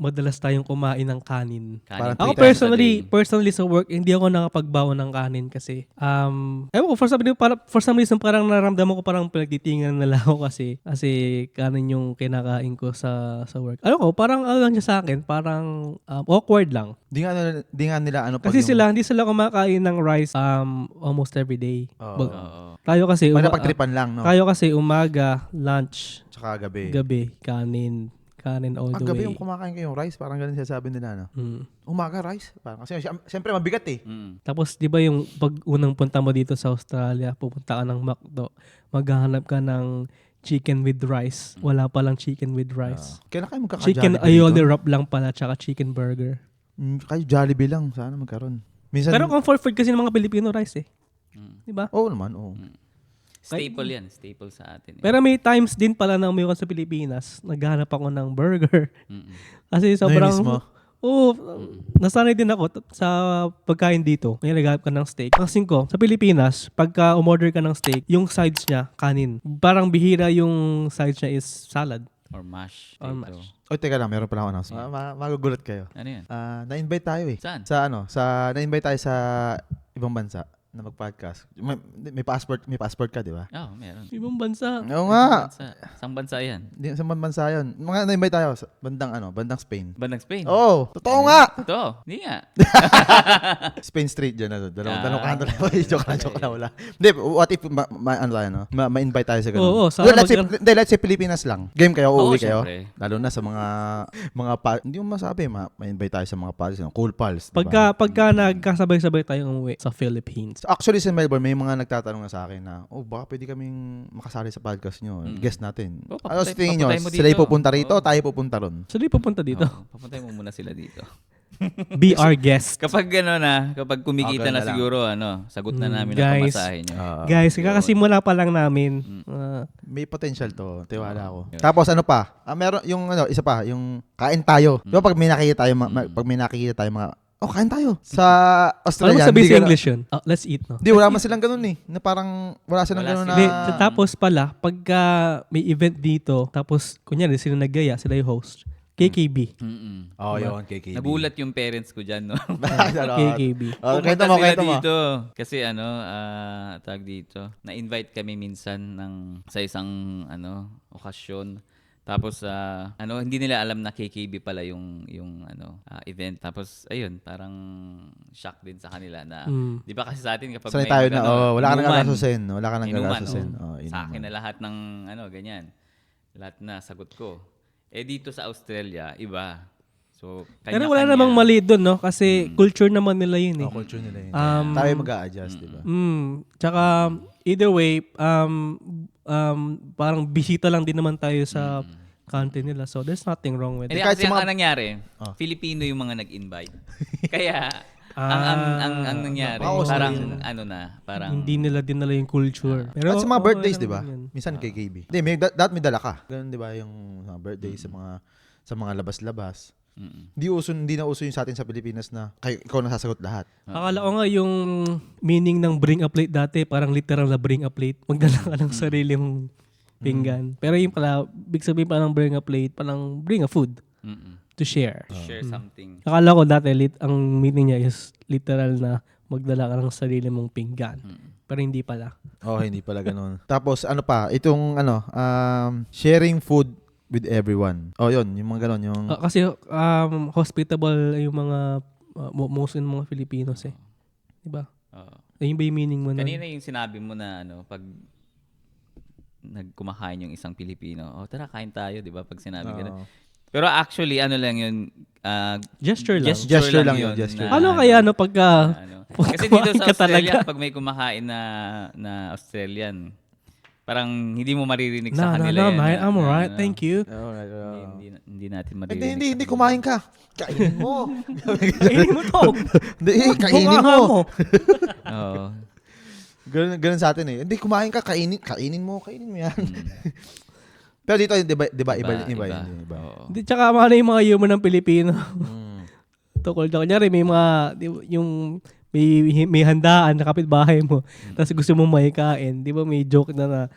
madalas tayong kumain ng kanin. Kanin Ako 3 times a day. personally sa work, hindi ako nakapagbaon ng kanin kasi ewan ko, for some reason parang naramdaman ko parang pinagtitingan na lang ako kasi kanin yung kinakain ko sa work. Alam ko, parang ano lang siya sa akin, parang awkward lang. Di nga nila ano pag Kasi yung... hindi sila kumakain ng rice almost every day. Oo. Tayo kasi Napagtripan lang, no? tayo kasi umaga, lunch, Tsaka gabi. gabi, kanin all the Gabi way. yung kumakain kayong rice, parang ganun siya sabi nila, no? Mm. Umaga, rice. Parang, kasi siyempre mabigat eh. Tapos, di ba yung pag unang punta mo dito sa Australia, pupunta ka ng McDo, maghahanap ka ng chicken with rice. Wala palang chicken with rice. Kailan kayo magkaka-Jollibee Chicken dito? aioli wrap lang pala, tsaka chicken burger. Kayo Jollibee lang, sana magkaroon. Minsan, Pero comfort food kasi ng mga Pilipino rice eh. Di ba? oo naman, oo. Staple yan. Staple sa atin. Pero may times din pala na umiwan sa Pilipinas, naghahanap ako ng burger. Kasi sobrang... Namiss mo? Oo, nasanay din ako sa pagkain dito. May naghahanap ka ng steak. Pansin ko, sa Pilipinas, pagka umorder ka ng steak, yung sides niya, kanin. Parang bihira yung sides niya is salad. Or mash. Or potato. mash. O, teka lang, meron pala ako announcement. Magugulat kayo. Ano yan? Na-invite tayo eh. Saan? Na-invite tayo sa ibang bansa na mag-podcast. May passport ka, di ba? Oo, meron. Ibang bansa. Oo nga. Saan bansa yan? Sa bansa yun. Mga na-invite tayo sa bandang Spain. Bandang Spain? Oo, totoo nga. Ito. Hindi nga. Spain Street dyan na. Dalawang kanto lang. Joke lang, wala. Hindi, what if, ano tayo, no? Ma-invite tayo sa ganun. Oo, sana let's say Pilipinas lang. Game kayo, Oo, uuwi kayo. syempre. Lalo na sa hindi mo masabi, ma-invite tayo sa mga pals, cool pals. Diba? Pagka nagkasabay-sabay tayong umuwi sa Philippines. Actually, sa Melbourne, may mga nagtatanong na sa akin na, baka pwede kaming makasali sa podcast nyo. Guest natin. Ano sa tingin nyo? papatay mo Sila dito. pupunta rito, tayo pupunta ron. So, di pupunta dito. Papuntay mo muna sila dito. Be our guest. Kapag kapag kumikita Okay na na lang. siguro, sagot na namin ang Guys. pamasahe nyo. Guys, kakasimula pa lang namin. May potential to, tiwala ko. Tapos ano pa? Meron yung isa pa, yung kain tayo. Di ba pag may nakikita tayo, pag may nakikita tayo mga, kain tayo. Sa Ano mo Australia, sabihin sa ganun. English yun? Let's eat, no? Hindi, wala man silang ganun eh. Na parang, wala silang Wala ganun na... Hindi, tapos pala, pagka may event dito, tapos, kunyari, sila naggaya, sila yung host. KKB. yun, KKB. Nagulat yung parents ko dyan, no? KKB. Kwento Pumunta mo, sila kwento mo. dito. Kasi tag dito, na-invite kami minsan sa isang okasyon. Tapos hindi nila alam na KKB pala yung event. Tapos ayun, parang shock din sa kanila na 'di ba kasi sa atin kapag Sanay may tayo na, wala ka nang inuman, gagasusin. Wala ka nang inuman, gagasusin. sa akin na lahat ng ganyan. Lahat na sagot ko. Dito sa Australia, iba. So, Pero wala namang mali doon, no? Kasi culture naman nila yun, eh. Culture nila yun. Tayo mag-a-adjust, di ba? Tsaka, either way, parang bisita lang din naman tayo sa country nila. So, there's nothing wrong with it. Hindi, Kahit kasi sa mga- ang nangyari, Filipino yung mga nag-invite. Kaya, ang nangyari, Baka parang Australian parang Hindi nila dinala yung culture. At sa mga okay birthdays, lang di ba? yun. Minsan KKB. Hindi, may dala ka. Ganun, di ba, yung birthday sa mga labas-labas. Hindi na uso yung sa atin sa Pilipinas na ikaw na sasagot lahat. Akala ko nga yung meaning ng bring a plate dati, parang literal na bring a plate. Magdala ka ng sarili mong pinggan. Pero yung pala, big sabihin pala ng bring a plate, parang bring a food to share. share something. Akala ko dati, ang meaning niya is literal na magdala ka ng sarili mong pinggan. Pero hindi pala. Hindi pala ganun. Tapos, ano pa, itong, sharing food with everyone. Yun, yung mga ganun, yung... Kasi hospitable yung mga, most ng mga Filipinos eh. Diba? Ayun ba yung meaning mo na? Kanina yung sinabi mo na pag nagkumakain yung isang Pilipino, tara kain tayo, di ba? Pag sinabi ganun. Pero actually, lang yun, Gesture lang. Gesture lang yun, gesture. Ano kaya pagka kasi dito kumain sa ka Australia, talaga? pag may kumakain na Australian, parang hindi mo maririnig sa kanila yan. I'm alright, thank you. Hindi natin maririnig. Hindi, kumain ka. Kainin mo. Kainin mo to. Hindi, kainin mo. Oo. Ganun sa atin eh. Hindi, kumain ka, kainin mo yan. Pero dito, di ba, iba yun. Oo. Hindi, tsaka ano yung mga humor ng Pilipino. Tukol na kunyari, may mga, yung may handaan na kapitbahay mo, tapos gusto mo maikain. Di ba may joke na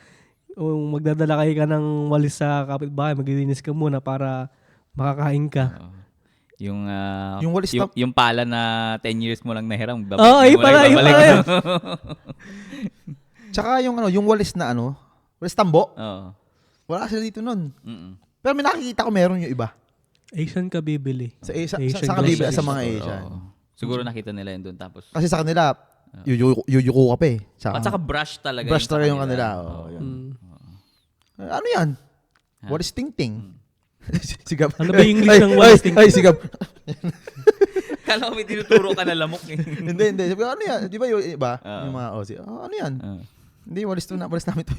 magdadala kayo ka ng walis sa kapitbahay, maglilinis ka muna para makakain ka. Yung walis na- yung pala na 10 years mo lang nahiram. Ay, pala, yun pala yun. Tsaka yung yung walis na walis tambo. Oo. Wala sila dito nun. Mm-mm. Pero may nakikita ko meron yung iba. Asian ka bibili. Sa Asian sa kabibili grocery sa mga Siguro, Asian. oo. Siguro nakita nila yun doon. Tapos, Kasi sa kanila, yuyuko ka pa eh. at saka brush talaga. brush yun sa talaga yung kanila. Oo, yun. Ano yan? Walis ting-ting. Sigap. Ano ba yung English ng walis ting-ting? Ay, sigap. Kala ko may tinuturo ka na lamok eh. Hindi. Sabi ko, ano yan? Di ba yung iba? Oo. Yung mga Aussie. Ano yan? Oo. Hindi, walis namin to.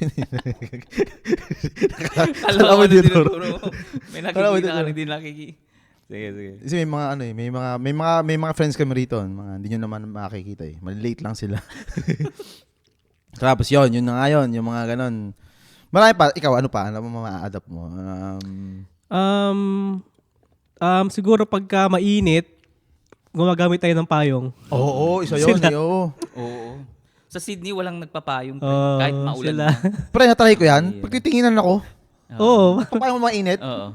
Kala ko ano tinuturo mo. May Kala ko nakikita ka tinuturo. hindi nakiki. Sige. Kasi may mga may mga friends kami rito, mga hindi nyo naman makikita eh. Malilate lang sila. Tapos yun na nga yun, yung mga ganon. Marami pa, ikaw ano pa? Ano mo ma-adapt mo? Siguro pagka mainit, gumagamit tayo ng payong. Oo, isa yun. Oo. Oo. Sa Sydney, walang nagpapayong. Kahit Oo, maulan sila. na. Pre, natry ko yan. Pagtitinginan ako. Oo. Kapag mo mainit, Oo.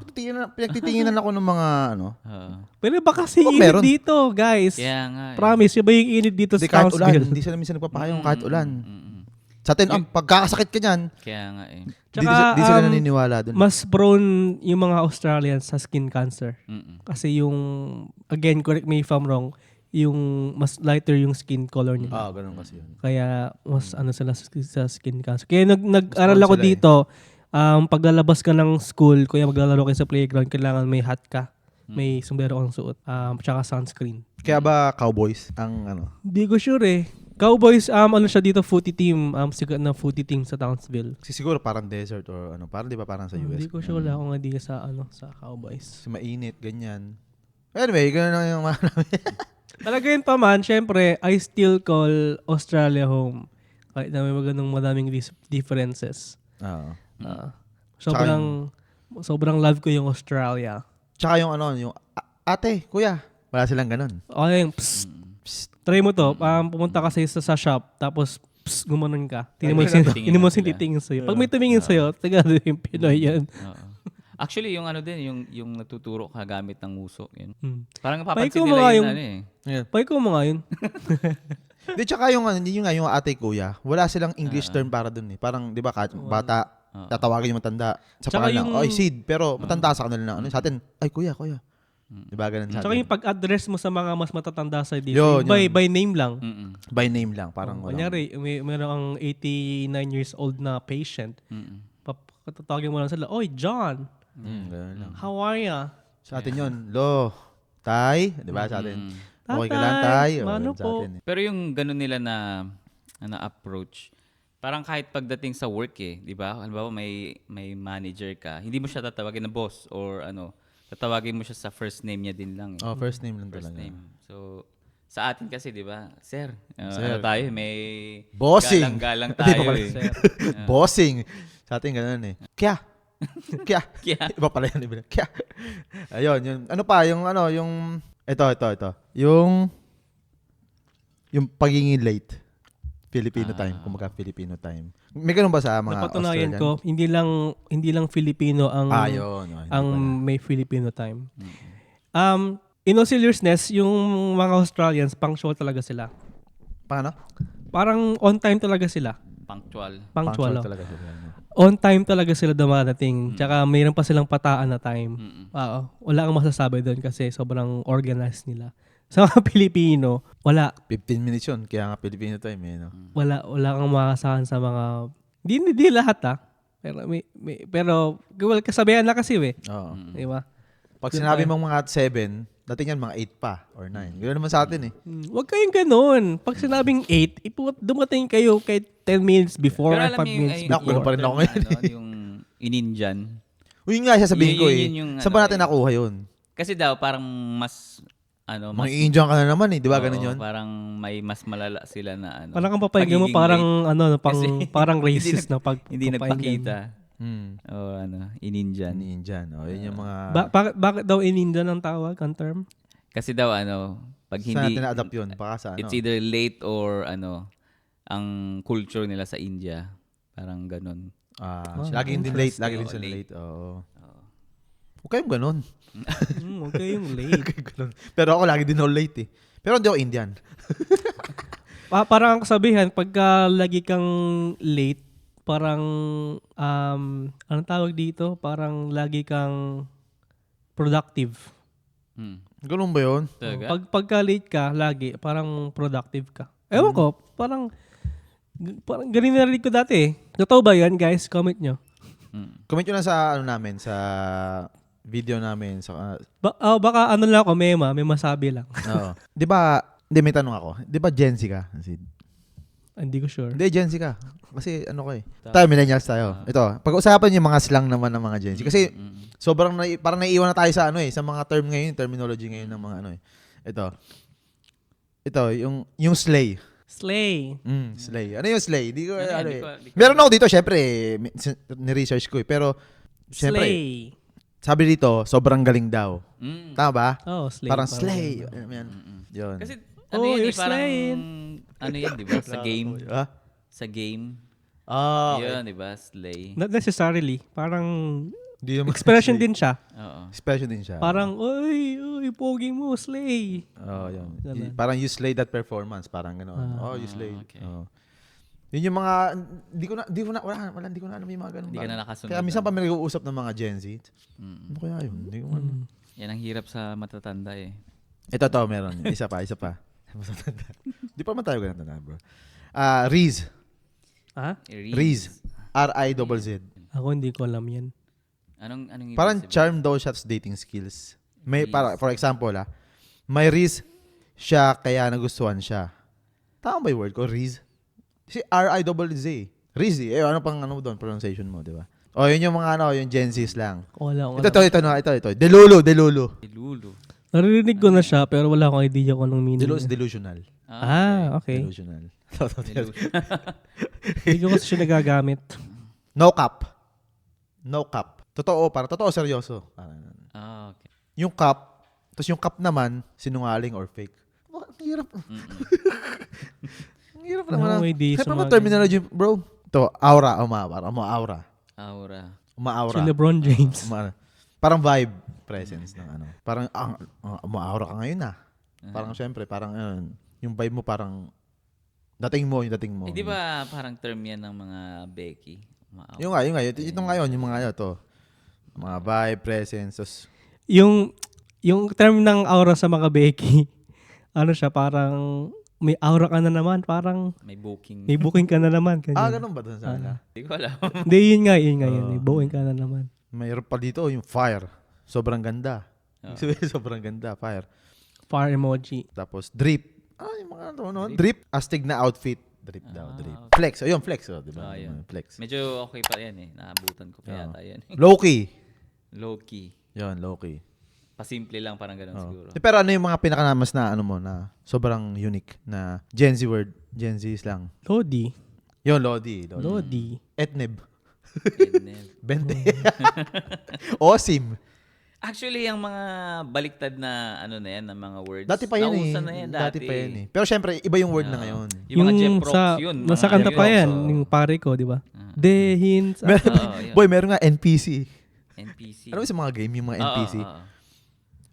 pinagtitinginan ako ng mga Oo. Pero ba kasi Oh, init meron. dito, guys? Kaya nga. Promise, iba yung init dito Hindi sa kahit ulan. Townsville. Hindi sila minsan nagpapahayong kahit ulan. Mm-mm. Sa atin, pagkakasakit ka niyan, Kaya nga eh. Tsaka, di sila naniniwala dun. Mas prone yung mga Australians sa skin cancer. Mm-mm. Kasi yung, again, correct me if I'm wrong, yung mas lighter yung skin color nila. Ganun kasi yun. Kaya mas sila sa skin cancer. Kaya nag-aral ako sila eh. dito, paglalabas ka ng school, kuya maglalaro kayo sa playground, kailangan may hat ka. May sombrero kang suot. Tsaka sunscreen. Kaya ba cowboys ang Hindi ko sure eh. Cowboys, ano siya dito, footy team. Sikat na footy team sa Townsville. Kasi siguro parang desert or parang di ba parang sa US. Hindi ko sure, wala akong idea sa Cowboys. Kasi mainit, ganyan. Anyway, ganun lang yung mga namin. Talaga yun pa man, syempre, I still call Australia home. Kahit na may madaming differences. Oo. Sobrang love ko yung Australia. Tsaka yung yung ate, kuya, wala silang ganun. Okay, psst. Try mo to, pumunta ka sa shop, tapos gumanon ka. Tingnan mo yung titingin sa'yo. Pag may tumingin sa'yo, tagado yung Pinoy yan. Oo. Actually, yung yung natuturo ka gamit ng uso. Yun. Parang Paiko napapansin mo nila nga yun, Yeah. Pay ko mo nga yun. Di, tsaka yung yung ate, kuya, wala silang English term para dun eh. Parang, di ba, bata, tatawagin yung matanda. Sa Tsaka pangalan, yung- Sid. Pero matanda sa kanila na sa atin, ay, kuya. Di ba, ganun sa Tsaka atin. yung pag-address mo sa mga mas matatanda sa dito, Yun. by name lang. Mm-mm. By name lang, parang walang. Kunyari, meron kang 89 years old na patient. Mm-mm. Tatawagin mo lang sila, Oy, John, Ganun lang. how are ya? Sa atin yun, tay, di ba, sa atin. Okay ka lang, Tatay, tay. mano Sa po? atin, eh. Pero yung ganun nila na approach, parang kahit pagdating sa work di ba? Halimbawa may manager ka, hindi mo siya tatawagin na boss or tatawagin mo siya sa first name niya din lang. Oh, first name lang First talaga. name. So, sa atin kasi, di ba? Sir, Sir. tayo, may Bossing. galang Hindi tayo ba eh. Bossing. Sa atin, ganun eh. Kya. Kya. Iba pala yan. Kya. Ayun, yun. Ano pa, yung ito. Yung pagiging late. Filipino time. Kumaga Filipino time. May ganun ba sa mga Napatunayan Australian? ko, hindi lang Filipino ang Yun. ang may Filipino time. In all seriousness, yung mga Australians, punctual talaga sila. Paano? Parang on time talaga sila. Punctual. Punctual. Oh. talaga sila. On time talaga sila dumadating. Tsaka mayroon pa silang pataan na time. Mm-mm. Wala kang masasabi doon kasi sobrang organized nila. Sa mga Pilipino, wala. 15 minutes yun. Kaya nga Filipino time eh. No? Wala kang makasahan sa mga... Hindi lahat pero well, kasabihan na kasi Oo. Di ba? Pag sinabi mong mga 7, dating yan mga 8 pa or 9. Ganoon naman sa atin eh. Huwag kayong ganun. Pag sinabing 8, dumating kayo kay 10 minutes before or 5 minutes Naku, before. pa rin ako ngayon. yung in-Indian. Yun nga, sasabihin ko eh. Yun yung Saan ba natin nakuha yun? Kasi daw, parang mas, Mga Indian ka na naman eh. Di ba ganun yun? Parang may mas malala sila na Parang kang papayagin mo, pagiging late. Kasi parang racist na pag hindi papayagin. nagpakita. In-Indian. Indian. Yun yung mga... Bakit daw in Indian ang tawag, ang term? Kasi daw, pag Saan hindi, natin na-adapt yun? Baka sa it's either late or ang culture nila sa India. Parang ganun. laging din late. Lagi din sila late. late. Oo. kayong ganun. Huwag kayong late. Huwag kayong ganun. Pero ako lagi din ako late eh. Pero hindi ako Indian. Parang ang kasabihan, pagka lagi kang late, parang, anong tawag dito? Parang lagi kang productive. Ganun ba yun? Talaga? Pagka late ka, lagi, parang productive ka. Ewan ko, parang ganun narinig ko dati eh. Totoo ba yan, guys? Comment nyo. Comment nyo na sa ano namin, sa video namin. Sa, Baka ano lang ako, may masabi lang. Oo. Di ba, hindi may tanong ako. Di ba Gen Z ka? Hindi ko sure. Hindi, Gen Z ka. Kasi ano ko eh. Tayo, millennials tayo. Ito, pag-usapan yung mga slang naman ng mga Gen Z. Kasi sobrang, parang naiiwan na tayo sa ano eh, sa mga term ngayon, terminology ngayon ng mga ano eh. Ito, yung slay. Slay. Slay. Ano yung slay? Di ko, Ano yan? ano Di eh. ko- di ko- Meron ako dito, syempre, ni-research ko eh. Pero, syempre, Slay. sabi dito, sobrang galing daw. Tama ba? Oh, slay. Parang slay. Ano yan? Yun. Kasi Oh, ano yan, you're parang, slaying. ano yan, di ba? Sa game. Ha? Sa game. Okay. Yun, di ba? Slay. Not necessarily. Parang Di naman expression din siya. Oo. Special din siya. Parang, oy, pogi mo, slay. Yun. Ganun. Parang you slay that performance. Parang gano'n. You slay. okay. Yun yung mga, di ko na alam yung mga ganun. Hindi ka na nakasunod. Kaya minsan pa may nag-uusap ng mga Gen Z. Ano kaya yun? Hindi ko ano. Yan ang hirap sa matatanda eh. Ito, meron. Isa pa. Di pa man tayo ganun na, bro. Riz. Ha? Riz. R-I-Z-Z. Ako hindi ko alam yan. Anong ibig Parang sabihin? charm daw siya sa dating skills. May, para, for example, may Riz siya kaya nagustuhan siya. Tama ba yung word ko? Riz? Si R-I-Z-Z. Riz eh. Ano pang ano doon, pronunciation mo, di ba? Yun yung mga yung Gen Z lang. Wala akong Ito. Delulu. Delulu. Naririnig ko na siya pero wala akong idea kung anong meaning. Delulu is delusional. Okay. Delusional. Hindi ko kasi siya nagagamit. No cap. Totoo, seryoso. Okay. Yung cap, tapos yung cap naman, sinungaling or fake. Ang hirap. Ang hirap Wala akong naman. idea Kaya sa pa mga terminology, bro. Ito, aura. Umaura. Si LeBron James. Parang vibe presence ng ano. Parang, umaura ka ngayon na. Parang syempre, parang yung vibe mo parang, dating mo. Eh, di ba parang term yan ng mga Becky? Yung nga. Ito ngayon, yung mga to. Mga vibe, presence, Yung term ng aura sa mga Becky, ano siya, parang may aura ka na naman, parang May booking. may booking ka na naman. Ganyan. ganun ba doon sa kanila? Hindi ko alam. Hindi, yun nga. May booking ka na naman. Mayroon pa dito, yung fire. Sobrang ganda. Sobrang ganda, fire. Fire emoji. Tapos, drip. Yung mga ano, drip. Astig na outfit. Drip daw, drip. Flex. Ayun, flex. Diba? Yun. Flex. Medyo okay pa yan eh. Naabutan ko pa yata yan. Low-key. Low-key. Yun, low-key. Pasimple lang parang ganun siguro. Pero ano yung mga pinakanamas na ano mo na sobrang unique na Gen Z word? Gen Z lang. Lodi. Yun, Lodi. Etneb. Bente. Osim. Actually, yung mga baliktad na ano na yan, ng mga words. Dati pa yan nauso eh. na yan Dati pa yan eh. Pero syempre, iba yung word na ngayon. Yung mga Jeprox yun. Nasa mga kanta pa Jeprox, yan, oh. yung pare ko, di ba? Dehins. Yun. Boy, meron nga NPC. NPC. Ano ba sa mga game, yung mga NPC?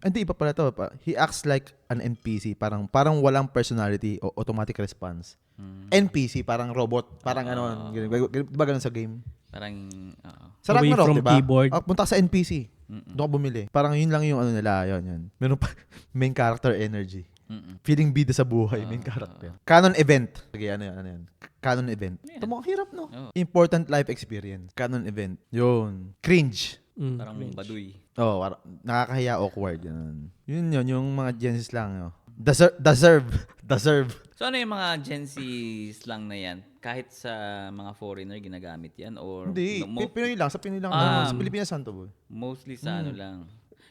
Hindi, iba pala to. He acts like an NPC. Parang walang personality o automatic response. NPC, parang robot. Parang ano. Diba ganun sa game? Parang, Sa Away Ragnarok, from diba? keyboard. Punta ka sa NPC. Doon ka bumili. Parang yun lang yung ano nila. Yun. Meron pa main character energy. Feeling bida sa buhay, main character. Canon event. Sige, ano yan? Canon event. Ito mo, ang hirap, no? Important life experience. Canon event. Yun. Cringe. parang baduy. Nakakahiya, awkward. Yun, yung mga Gen Z lang. No? Deserve. So ano yung mga Gen Z slang na yan? Kahit sa mga foreigner ginagamit yan? Or Hindi, Pinoy lang. Sa Pinoy lang. Sa Pilipinas, santo boy. Mostly sa ano lang.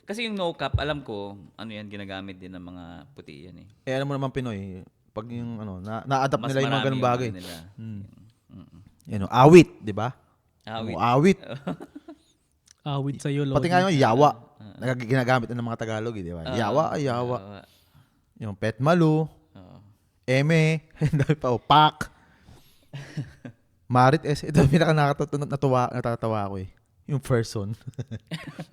Kasi yung no cap, alam ko, ano yan, ginagamit din ng mga puti yan eh. Alam mo naman Pinoy, pag yung na-adapt Mas nila yung mga marami ganung bagay. nila. Yan, awit, di ba? Awit. Awit. Awit sa'yo, Lodi. Pati nga yung yawa. Ginagamit na ng mga Tagalog, di ba? Yawa. Yung petmalu. Eme. Dami pa. Pak. Marit S. Ito yung pinaka natatawa ko eh. Yung person.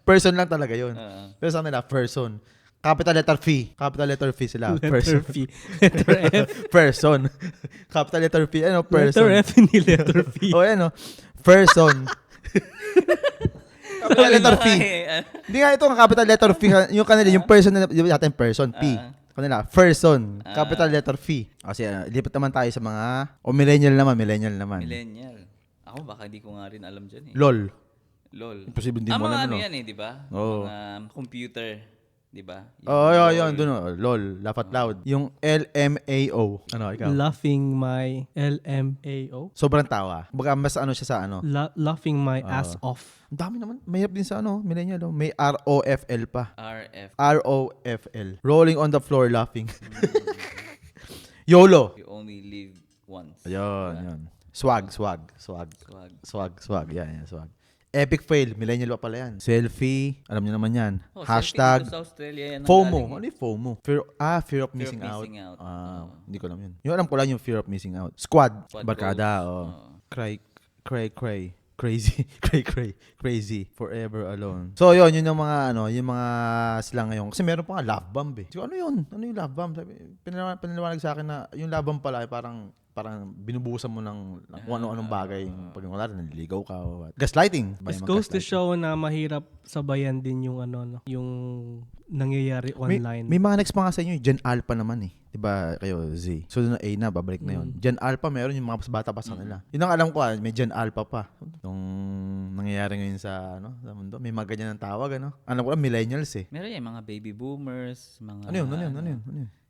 Person lang talaga yun. Pero sa kanila, person. Capital letter P. Capital letter P sila. Letter P. Letter F. Person. Capital letter P. Ano? Person. Letter F, hindi letter P. O ano? Person. Capital letter P. Hindi nga ito ang capital letter P. Yung kanila, yung person na natin person. P. Kanila, person. Capital letter P. Kasi lipat naman tayo sa mga... O millennial naman. Millennial. Ako baka hindi ko nga rin alam dyan eh. LOL. Imposible hindi mo mga alam, ano no? yan eh, di ba? Oo. Mga computer. Di ba? Yun. Doon, LOL. Laugh out loud. Yung LMAO. Ano, ikaw? Laughing my LMAO. Sobrang tawa. Baga mas ano siya sa ano. Laughing my ass off. Ang dami naman. Mahirap din sa ano, millennial. Oh. May ROFL pa. RF. ROFL. Rolling on the floor laughing. YOLO. You only live once. Ayun. Swag. Yan, swag. Epic fail. Millennial pa pala yan. Selfie. Alam niyo naman yan. Hashtag. Selfie dito sa Australia, yan ang FOMO. galing Ano yung FOMO? Fear of missing out. Hindi ko alam yun. Yung alam ko lang yung fear of missing out. Squad barkada. Cray. Crazy. Forever alone. So, yun yung mga, yung mga sila ngayon. Kasi meron pa nga love bomb eh. So, ano yun? Ano yung love bomb? Sabi, pinaliwanag sa akin na yung love bomb pala, parang binubuhusan mo ng kung ano-anong bagay. Pag naliligaw ka. Gaslighting. It goes to show na mahirap sabayan din yung yung nangyayari online. May mga next mga sa inyo, Gen Alpha naman eh. Diba kayo, Z? So, doon na A na, babalik na yun. Gen Alpha, meron yung mga bata pa sa nila. Yun ang alam ko, may Gen Alpha pa. Yung nangyayari ngayon sa mundo. May mga ganyan ang tawag, Alam ko lang, millennials eh. Meron yan, mga baby boomers, mga... Ano yun?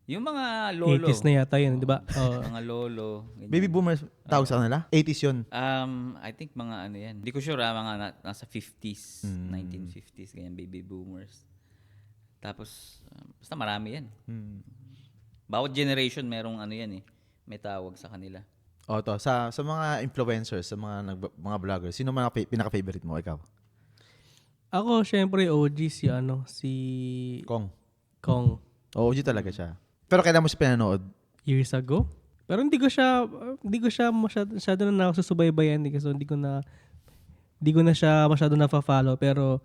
Yung mga lolo. 80s na yata yun, di ba? Mga lolo. Ganyan. Baby boomers, tawag sa kanila? 80s yun. I think mga ano yan. Hindi ko sure, mga nasa 50s, 1950s, ganyan, baby boomers. Tapos, basta marami yan. Bawat generation, merong ano yan eh. May tawag sa kanila. Sa mga influencers, sa mga vloggers, sino man pinaka-favorite mo, ikaw? Ako, syempre, OG si Kong. OG talaga siya. Pero kailan mo siya pinanood? Years ago. Pero hindi ko siya masyado na nasusubaybayan kasi hindi ko na siya masyado na-follow. Pero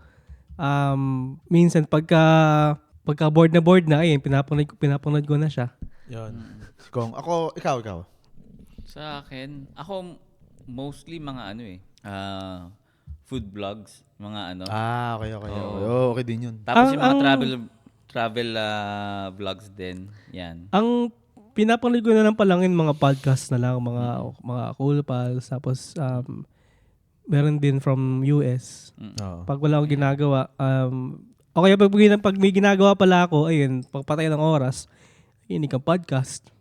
minsan pagka bored na ayun, pinapanood ko na siya. Yun. Kung ako, ikaw. Sa akin, ako mostly mga food vlogs, mga ano. Okay. Okay din yun. Tapos yung mga travel vlogs din. Yan. Ang pinapanood ko na lang palangin mga podcast na lang, mga Cool Pals, tapos meron din from US. Pag wala akong ginagawa, okay, pag may ginagawa pala ako, ayun, pagpatay ng oras, inig ang podcast.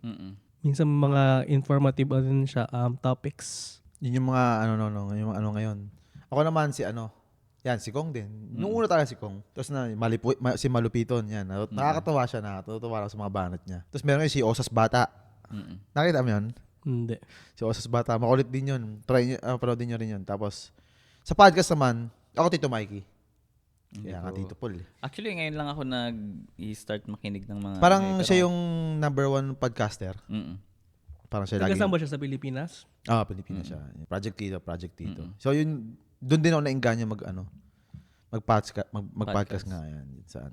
Minsan mga informative din siya, topics. Yun yung mga yung mga ngayon. Ako naman si Kong din. Nung una talaga si Kong. Tapos si Malupiton, yan. Nakakatawa siya, nakakatawa lang sa mga banat niya. Tapos meron si Osas Bata. Nakita mo yun? Hindi. Si Osas Bata, makulit din yun. Parod din nyo rin yun. Tapos, sa podcast naman, ako Tito Mikey. Kaya nga Tito Paul. Actually, ngayon lang ako nag-start makinig ng mga... Parang siya yung number 1 podcaster. Parang siya lagi. Taga-saan ba siya sa Pilipinas? Pilipinas siya. Project Tito. So yun, doon din ako nainganyo mag-podcast nga yan. Sa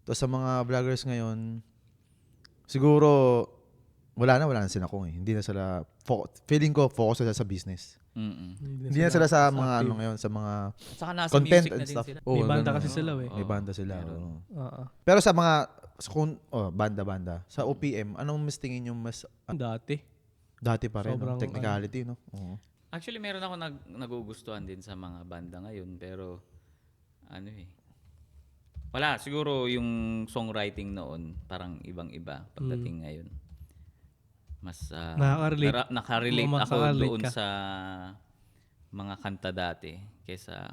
Tapos sa mga vloggers ngayon, siguro, wala na sila Kong eh. Hindi na sila, feeling ko, focus sila sa business. Hindi na sila sa mga ngayon, sa mga content and stuff. May banda kasi sila eh. May banda sila. Pero sa mga, banda. Sa OPM, anong mas tingin yung mas... Dati pa rin, sobrang, technicality, no? Actually, meron ako nagugustuhan din sa mga banda ngayon, pero wala, siguro yung songwriting noon, parang ibang-iba pagdating ngayon. Mas nakarelate ako doon sa mga kanta dati kesa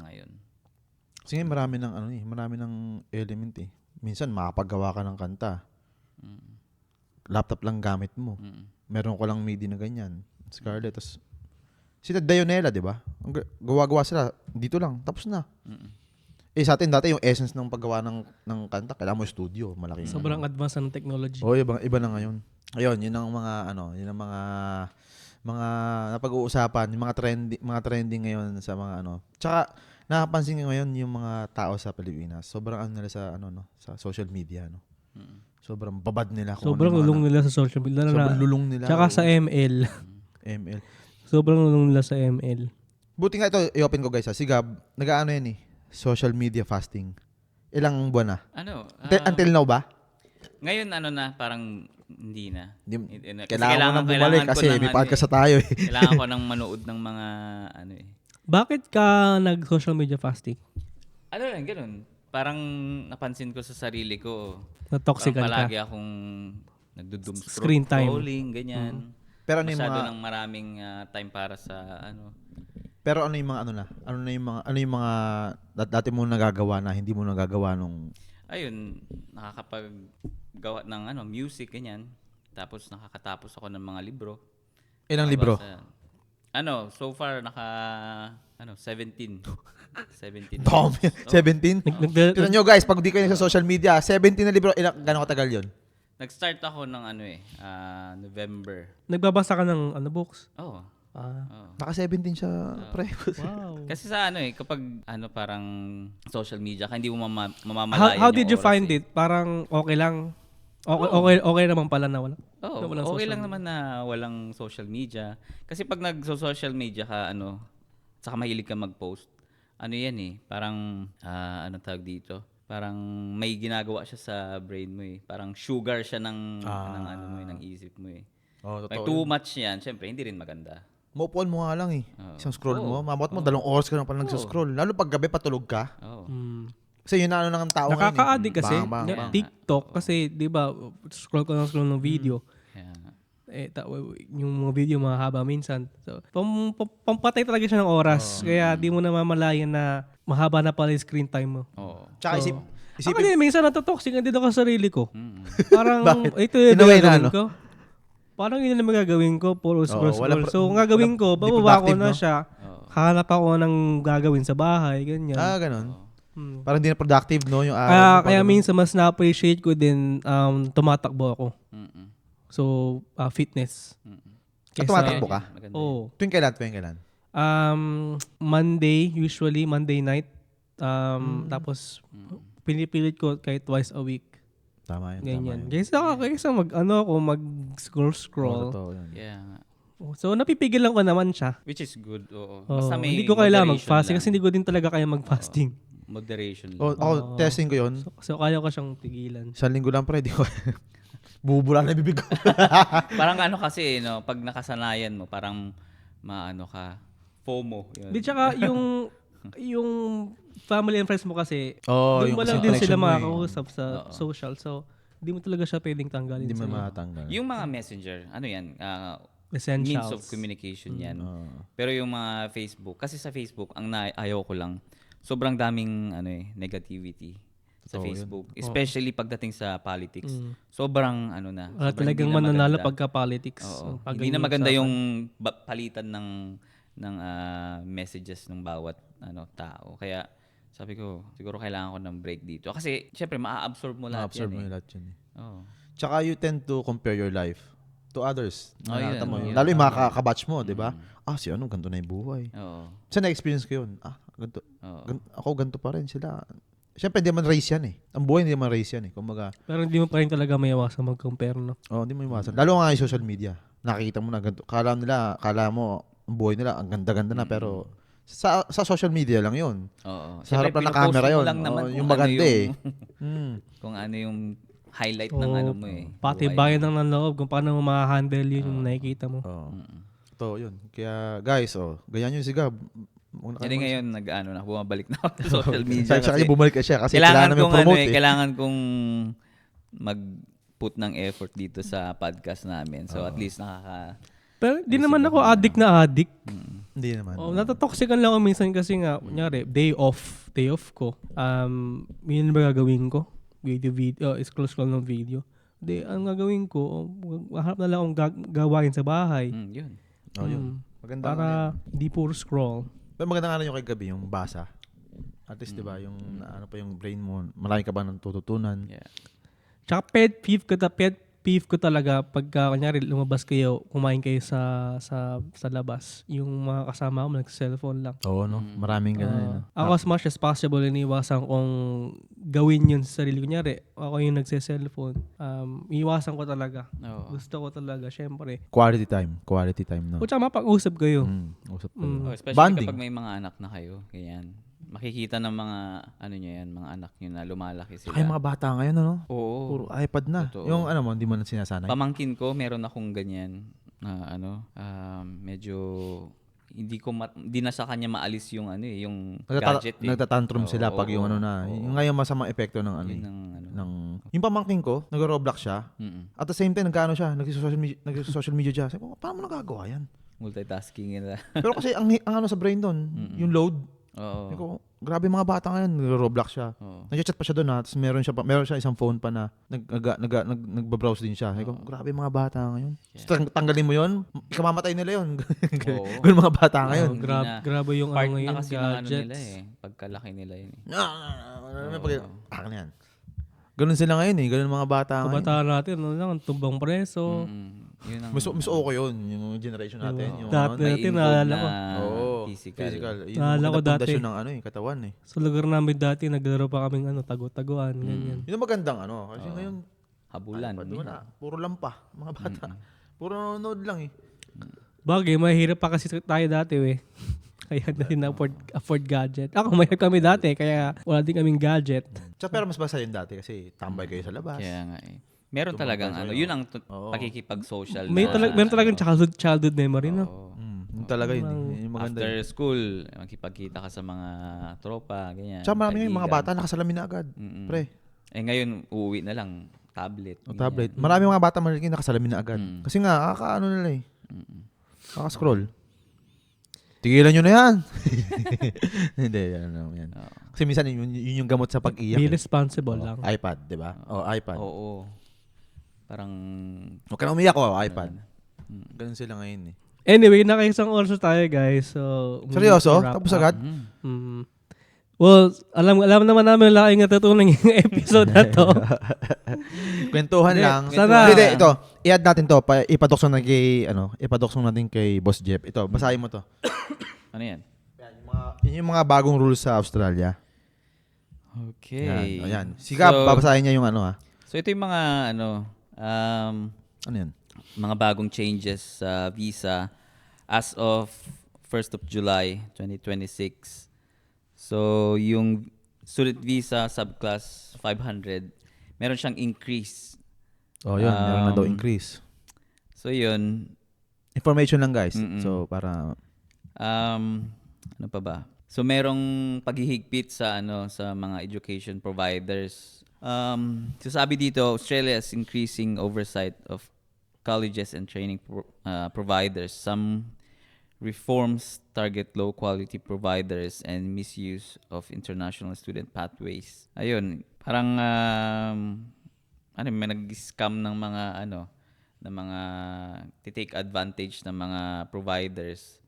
ngayon. Kasi marami ng element eh. Minsan makapagawa ka ng kanta. Laptop lang gamit mo. Meron ko lang MIDI na ganyan. Scarlett, tapos si Dayonela, di ba? Gawa-gawa sila, dito lang, tapos na. Sa atin dati yung essence ng paggawa ng kanta, kailangan mo studio, malaki. Sobrang advanced ng technology. Iba na ngayon. Ayun, yun ang mga mga napag-uusapan, yung mga trending ngayon sa mga ano. Tsaka nakapansin ko ngayon yung mga tao sa Pilipinas, sobrang ano nila sa ano no, sa social media no. Sobrang babad nila kung Sobrang ano yung lulong nila sa social media. sobrang lulong nila. Tsaka oo. sa ML. ML. Sobrang lulong nila sa ML. Buti nga ito, i-open ko guys ha. Si Gab, nag-ano yan social media fasting. Ilang buwan na? Ano? Until now ba? Ngayon na, parang hindi na. Kasi Kailangan mo nang bumalik ko kasi ng may podcast sa tayo eh. Kailangan ko nang manood ng mga ano eh. Bakit ka nag-social media fasting? Ano lang, ganun. Parang napansin ko sa sarili ko. Na-toxican Parang ka? palagi akong nagdudum Screen time. scrolling, ganyan. Pero ano yung Masyado mga ng maraming time para sa ano. Pero ano yung mga ano na? Ano yung mga dati mo nagagawa na hindi mo nagagawa nung Ayun, nakakapaggawa ng music, ganyan. Tapos nakakatapos ako ng mga libro. ilang libro? So far 17. 17. Dami. 17? Tignan nyo guys, pag di kayo sa social media, 17 na libro, gano'ng katagal yun? Nag-start ako ng November. Nagbabasa ka ng books? Oh. Naka-17 siya, pre. Wow. Kasi sa kapag parang social media, hindi mo mamamalayan How yung did you oras find eh. it? Parang okay lang? Okay naman pala na wala? Oh, na walang okay social lang naman na walang social media. Kasi pag nag-social media ka, saka mahilig ka mag-post, yan eh, parang, tawag dito? Parang may ginagawa siya sa brain mo eh. Parang sugar siya ng ng isip mo eh. Oh, May too much yan, syempre, hindi rin maganda. Maupuan mo nga lang eh. Isang scroll mo. Mabot mo, 2 oras ka lang pala nagsascroll. Lalo pag gabi patulog ka. Oh. Kasi yun na ng tao ngayon Nakaka-addict kasi. Bang. TikTok, kasi di ba, scroll ng video. Yeah. Yung mga video mahaba minsan. So, pampatay talaga siya ng oras. Kaya di mo na mamalayan na mahaba na pala yung screen time mo. Oo. Tsaka Ako isipin, din, minsan natotoxic din ako sa sarili ko. Parang, Bakit? ito yung In a way na, gagawin ko. Parang yun na magagawin ko, puro scroll. So, ang gagawin ko, di bababa ko productive, na no? siya. Hanap ako ng gagawin sa bahay, ganyan. ganun. Parang hindi na productive, no? Yung araw mo. Kaya minsan mas na-appreciate ko din tumatakbo ako. Mm-mm. So, fitness. Tumatakbo ka? Maganda. Oo. Tuwing kailan? Usually Monday night. Tapos, pinipilit ko kahit twice a week. Tama yun. Ganyan. Kaysa mag-scroll. Totoo yun. Yeah. So, napipigilan ko naman siya. Which is good, oo. Oo, Basta may hindi ko kailangan moderation mag-fasting lang. kasi hindi ko din talaga kaya mag-fasting. Moderation lang. Ako, testing ko yun. So, kaya ko siyang tigilan. 1 linggo lang, pre. Di ko. Bubula na bibig ko. Parang kasi, pag nakasanayan mo, parang ka, FOMO. Yun. Di tsaka yung family and friends mo kasi, Oh, doon mo lang kasi din connection sila mo eh. makakausap sa social. So, hindi mo talaga siya pwedeng tanggalin Hindi mo sa'yo. matanggal. Yung mga messenger, yan? Essentials. Means of communication yan. Pero yung mga Facebook, kasi sa Facebook, ang ayaw ko lang, sobrang daming negativity sa Facebook. Especially pagdating sa politics. Sobrang Wala sobrang talagang hindi na mananalo maganda. pagka politics. Oo. Pag Hindi na ganyan maganda usapan. yung palitan ng messages ng bawat tao. Kaya sabi ko, siguro kailangan ko ng break dito. Kasi syempre ma-absorb mo lahat Ma-absorb mo yan. yung lahat yun. Oo. Tsaka you tend to compare your life to others. Yun, Mo yun. yun. Lalo yung mga kabatch mo, di ba? Si ganito na yung buhay. Oo. Kasi na-experience ko yun. Ganito. Oo. Ako ganito pa rin sila. Siyempre, hindi man race yan eh. Ang buhay hindi man race yan eh. Kumbaga, Pero hindi mo pa rin talaga may iwasan mag-compare, no? hindi mo iwasan. Lalo nga yung social media. Nakikita mo na ganito. Kala mo, ang buhay nila, ang ganda-ganda na. Pero sa social media lang yun. Oo. Sa harap Siyempre, lang ng camera pinopost mo yun. lang naman Yung kung maganda ano eh. Kung ano yung highlight ng mo eh. Pati buhay bayan ng nanloob kung paano mo ma-handle yun yung nakikita mo. Oo. Ito, yun. Kaya, guys, ganyan yun si Gab. Hindi ngayon bumabalik na ako sa social media. Sa bumalik ka siya kasi kailangan namin promote eh. Kailangan kong mag-put ng effort dito sa podcast namin. So at least Pero di naman ako addict na addict. Hindi naman. Natatoxican lang ako minsan kasi nga, kunyari, day off ko. Yun ba gagawin ko? Video, scroll ng video. Ang gagawin ko, harap na lang akong gawain sa bahay. Yun. Yun. Maganda Para hindi puro scroll. Pero maganda nga rin yung kay Gabi, yung basa. At least, di ba, yung brain mo, marami ka ba nang tututunan? Yeah. Tsaka pet peeve ko talaga pagka kunyari lumabas kayo, kumain kayo sa labas. Yung mga kasama ko nag-cellphone lang. Oo, no? Maraming ganun. Ako as much as possible, iniwasan kong gawin yun sa sarili. Kunyari, ako yung nagse-cellphone. Iwasan ko talaga. Oo. Gusto ko talaga, syempre. Quality time, no? O tsaka mapag-usap kayo. Usap ko. Oh, especially Bonding. kapag may mga anak na kayo, ganyan. Makikita ng mga mga anak nyo na lumalaki sila. Ay, mga bata ngayon, ano? Oo. Puro iPad na. Totoo. Yung ano mo, hindi mo na sinasanay. Pamangkin ko, meron akong ganyan na medyo hindi na sa kanya maalis yung yung gadget. Nagtatantrum sila pag yung oo, ano na. oo. Yung ngayon masamang epekto ng ano. Yun Yung pamangkin ko, nag-Roblox siya. At the same time, nagkaano siya, nag-social media siya. Sabi ko, paano mo nagagawa yan? Multitasking nila. Pero kasi ang ano sa brain doon, yung load. Oo. Sabi ko, grabe mga bata ngayon, nag-Roblox siya. Oo. Nag-chat pa siya doon ha, tapos meron siya isang phone pa na nagbabrowse din siya. Sabi ko, grabe mga bata ngayon. So, tanggalin mo yon, ikamamatay nila yon. Oo. Ganun mga bata ngayon. Hindi na. Grabe yung Part ano ngayon, na kasi ng ano nila gadgets. pagkalaki nila yun. Akin yan. Ganun sila ngayon ganun mga bata ngayon. Kabataan natin, ano lang, tumbang preso. Yun ang Mas okay yun, yung generation natin. Yung, Dati may natin, involved naalala ko. physical. Yung Naalala ko dati. pundasyon ng katawan eh. Sa lugar namin dati, naglaro pa kaming tago-taguan, ganyan. Yun ang magandang kasi ngayon, Habulan. wala, puro lampa, mga bata. Puro nanonood lang eh. Bagay, mahirap pa kasi tayo dati, we. Kaya hindi na afford gadget. Ako, mahirap kami dati, kaya wala din kaming gadget. Pero mas basa yun dati kasi tambay kayo sa labas. Kaya nga Meron talagang yun ang pakikipag-social Meron talagang childhood memory, no? Oo. Yun talaga yun. Yung maganda After yun. school, makipagkita ka sa mga tropa, ganyan. Tsaka marami yung mga kaibigan. bata nakasalamin na agad. Pre, Ngayon, uuwi na lang, tablet. o tablet. Marami mga bata marinig nakasalamin na agad. Kasi nga, kakaano nila eh. Kaka-scroll. Tigilan nyo na yan. Hindi, yan. Kasi minsan yun yung gamot sa pag-iyak. Be responsible lang. iPad, di ba? iPad. Oo. Parang... Huwag ka na umiyak iPad. Ganun sila ngayon eh. Anyway, nakaisang oras na tayo, guys. So, Seryoso? wrap Tapos up. agad? Well, alam naman namin wala kayong natutunan yung episode na to. Kwentuhan lang. Sana- Hindi, ito. I-add natin to. Ipadoksong natin kay Boss Jeff. Ito, basahin mo to. Ano yan? Yun yung mga bagong rules sa Australia. Okay. Yan. Sige, babasahin niya yung So, ito yung mga, Ano yan? mga bagong changes sa visa as of 1st of July 2026. So, yung student visa subclass 500, meron siyang increase. Yun. Meron na daw increase. So, yun. Information lang, guys. So, para... Ano pa ba? So, merong paghihigpit sa sa mga education providers. So sabi dito, Australia is increasing oversight of colleges and training providers. Some reforms target low-quality providers and misuse of international student pathways. Ayun, parang may nag-scam ng mga ng mga take advantage ng mga providers.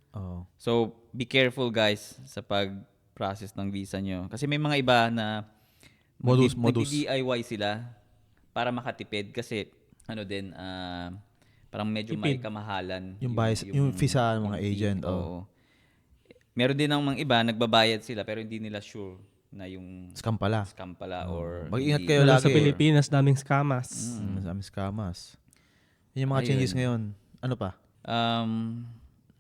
So, be careful guys sa pag-process ng visa nyo. Kasi may mga iba na Modus. nagdi-DIY sila para makatipid kasi parang medyo may kamahalan yung fee sa mga agent. Oo. Meron din ng mga iba nagbabayad sila pero hindi nila sure na yung Scam pala. or Mag-ingat hindi. kayo Lalo lagi. sa Pilipinas, daming scammers. Masaming scammers. Yun yung mga changes ngayon. Ano pa?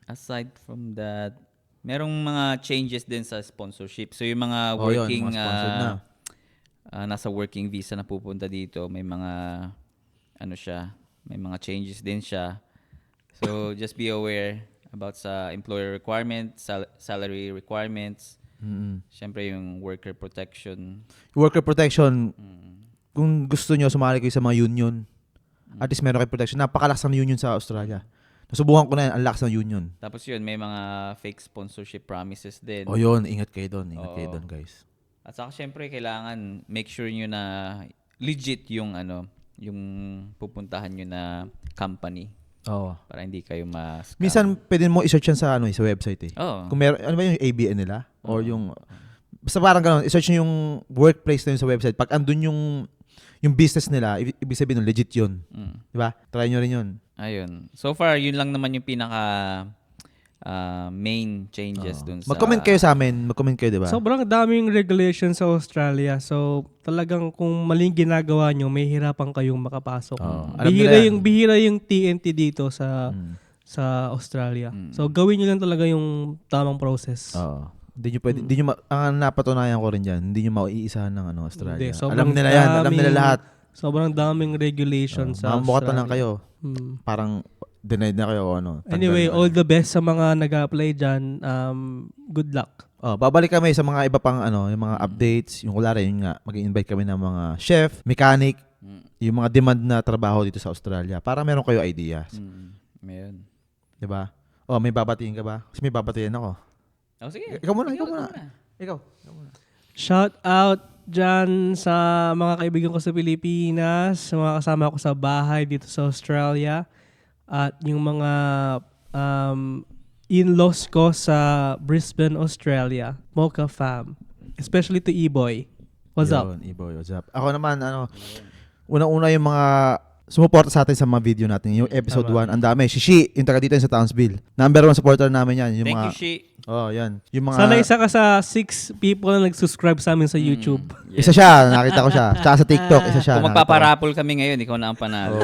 Aside from that, merong mga changes din sa sponsorship. So yung mga Yun, working mga sponsored na. Nasa working visa na pupunta dito, may mga may mga changes din siya. So just be aware about sa employer requirements, salary requirements. Siyempre yung worker protection. Worker protection, kung gusto nyo sumali kayo sa mga union, at least meron kayo protection. Napakalakas ng union sa Australia. Nasubukan ko na yan, ang lakas ng union. Tapos yun, may mga fake sponsorship promises din. Yun, ingat kayo doon. Ingat kayo doon, guys. At saka syempre kailangan make sure nyo na legit yung yung pupuntahan nyo na company Oo. para hindi kayo mas Minsan, pwede mo i-search yan sa sa website eh. Oo. Kung meron, ano ba yung ABN nila? Or yung, basta parang gano'n, i-search nyo yung workplace na yun sa website. Pag andun yung yung business nila, ibig sabihin nun, legit yun. Di ba? Try nyo rin yun. Ayun. So far, yun lang naman yung pinaka main changes dun sa... Mag-comment kayo sa amin. Mag-comment kayo, di ba? Sobrang daming regulation sa Australia. So, talagang kung maling ginagawa nyo, may hirapan kayong makapasok. Alam nila yan. Bihira yung TNT dito sa Australia. So, gawin nyo lang talaga yung tamang process. Oo. Hindi nyo pwede, ang napatunayan ko rin dyan, hindi nyo mauiisahan ng Australia. Hindi, sobrang alam nila yan, alam nila lahat. Sobrang daming regulation sa Mamukatan Australia. lang kayo. Parang denied na kayo o ano. Anyway, all the best sa mga nag-apply dyan. Good luck. Babalik kami sa mga iba pang yung mga updates. Yung kulari, yun nga, mag-invite kami ng mga chef, mechanic, yung mga demand na trabaho dito sa Australia para meron kayo ideas. Meron. Diba? May babatiin ka ba? Kasi may babatiin ako. Sige. Ikaw muna. Ikaw. Shout out dyan sa mga kaibigan ko sa Pilipinas, sa mga kasama ko sa bahay dito sa Australia, at yung mga in-laws ko sa Brisbane, Australia, Mocha Fam. Especially to E-Boy. What's up? E-Boy, what's up? Ako naman, una-una yung mga sumuporta sa atin sa mga video natin. Yung episode 1, ang dami. Shishi, yung taga dito sa Townsville. Number 1 supporter namin yan. Yung Thank you, Shi. Yan. Yung mga... Sana isa ka sa 6 people na nag-subscribe sa amin sa YouTube. Yes. Isa siya, nakita ko siya. Tsaka sa TikTok, isa siya. Kung magpaparapol kami ngayon, ikaw na ang panalo.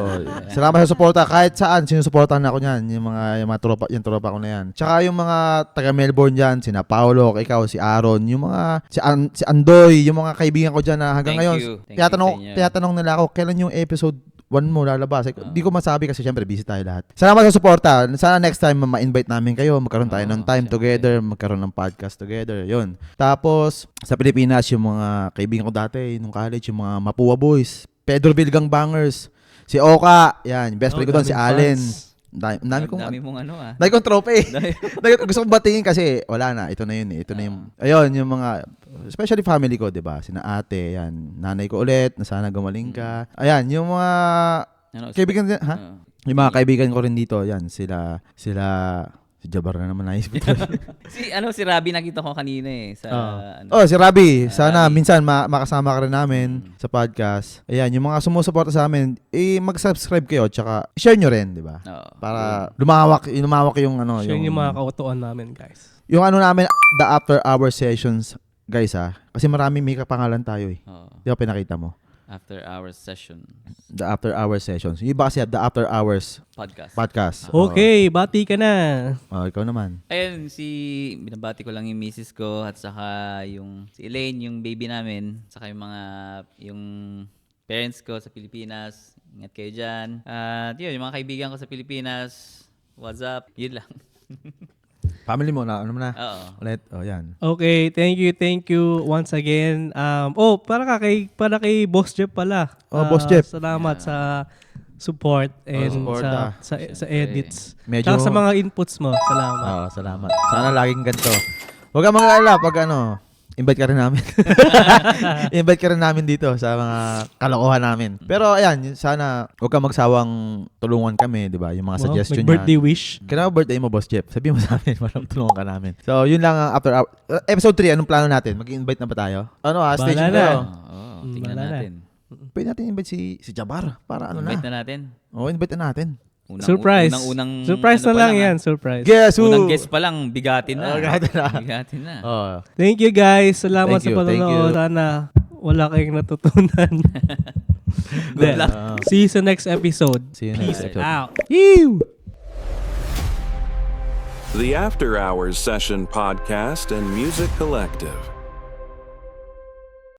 Salamat sa suporta. Kahit saan, sinusuportahan ako niyan. Yung mga tropa ko na yan. Tsaka yung mga taga Melbourne dyan, sina Paolo, ikaw, si Aaron, yung mga, si Andoy, yung mga kaibigan ko dyan na hanggang Thank ngayon. you. Thank you Tiyatanong nila ako, kailan yung episode 1 mo lalabas? Hindi ko masabi kasi syempre busy tayo lahat. Salamat sa suporta. Sana next time ma-invite namin kayo. Magkaroon tayo ng time together. Magkaroon ng podcast together. Yun. Tapos, sa Pilipinas, yung mga kaibigan ko dati, nung college, yung mga Mapua Boys, Pedro Vilgang Bangers, si Oka, yan. Best friend ko doon, si Allen. Dami kong trope. Gusto kong batingin kasi wala na. Ito na yun eh. Ito na yung, ayun, yung mga, especially family ko, diba? Sina ate, yan. Nanay ko ulit, na sana gumaling ka. Ayan, yung mga kaibigan, yung mga kaibigan ko rin dito, yan. Sila, si Jabar na naman naisip ko. si Rabi nakita ko kanina eh. Si Rabi. Sana minsan makasama ka rin namin sa podcast. Ayan, yung mga sumusuporta sa amin, mag-subscribe kayo tsaka share nyo rin, di ba? Para lumawak yung Share yung mga kautuan namin, guys. Yung namin, the after hour sessions, guys kasi marami may kapangalan tayo eh. Di ba pinakita mo? After hours session. The after hour sessions. Yung iba kasi the after hours podcast. Okay, bati ka na. Ikaw naman. Ayun, binabati ko lang yung misis ko at saka si Elaine, yung baby namin, saka yung parents ko sa Pilipinas. Ingat kayo dyan. At yun, yung mga kaibigan ko sa Pilipinas, what's up? Yun lang. Family mo na, Oo. Ulit, yan. Okay, thank you once again. Para kay Boss Jeff pala. Boss Jeff. Salamat sa support and sa edits. Tsaka sa mga inputs mo. Salamat. Salamat. Sana laging ganito. Huwag kang mag-aalala pag invite ka rin namin. Invite ka rin namin dito sa mga kalokohan namin. Pero ayan, sana huwag kang magsawang tulungan kami, di ba? Yung mga suggestion niya. Birthday wish. Kailan birthday mo, Boss Jeff? Sabihin mo sa amin, tulungan ka namin. So, yun lang ang after episode 3, anong plano natin? Mag-invite na ba tayo? Stage Bahala tayo. Tingnan natin. Pwede natin invite si Jabar para Invite na natin. Invite na natin. Surprise. Surprise na lang yan. Surprise. Guess who? Unang guess pa lang, bigatin na. Bigatin na. Thank you guys. Salamat Thank you, sa panonood. Sana wala kayong natutunan. Good luck. See you sa next episode. See you next episode. Out. The After Hours Session Podcast and Music Collective.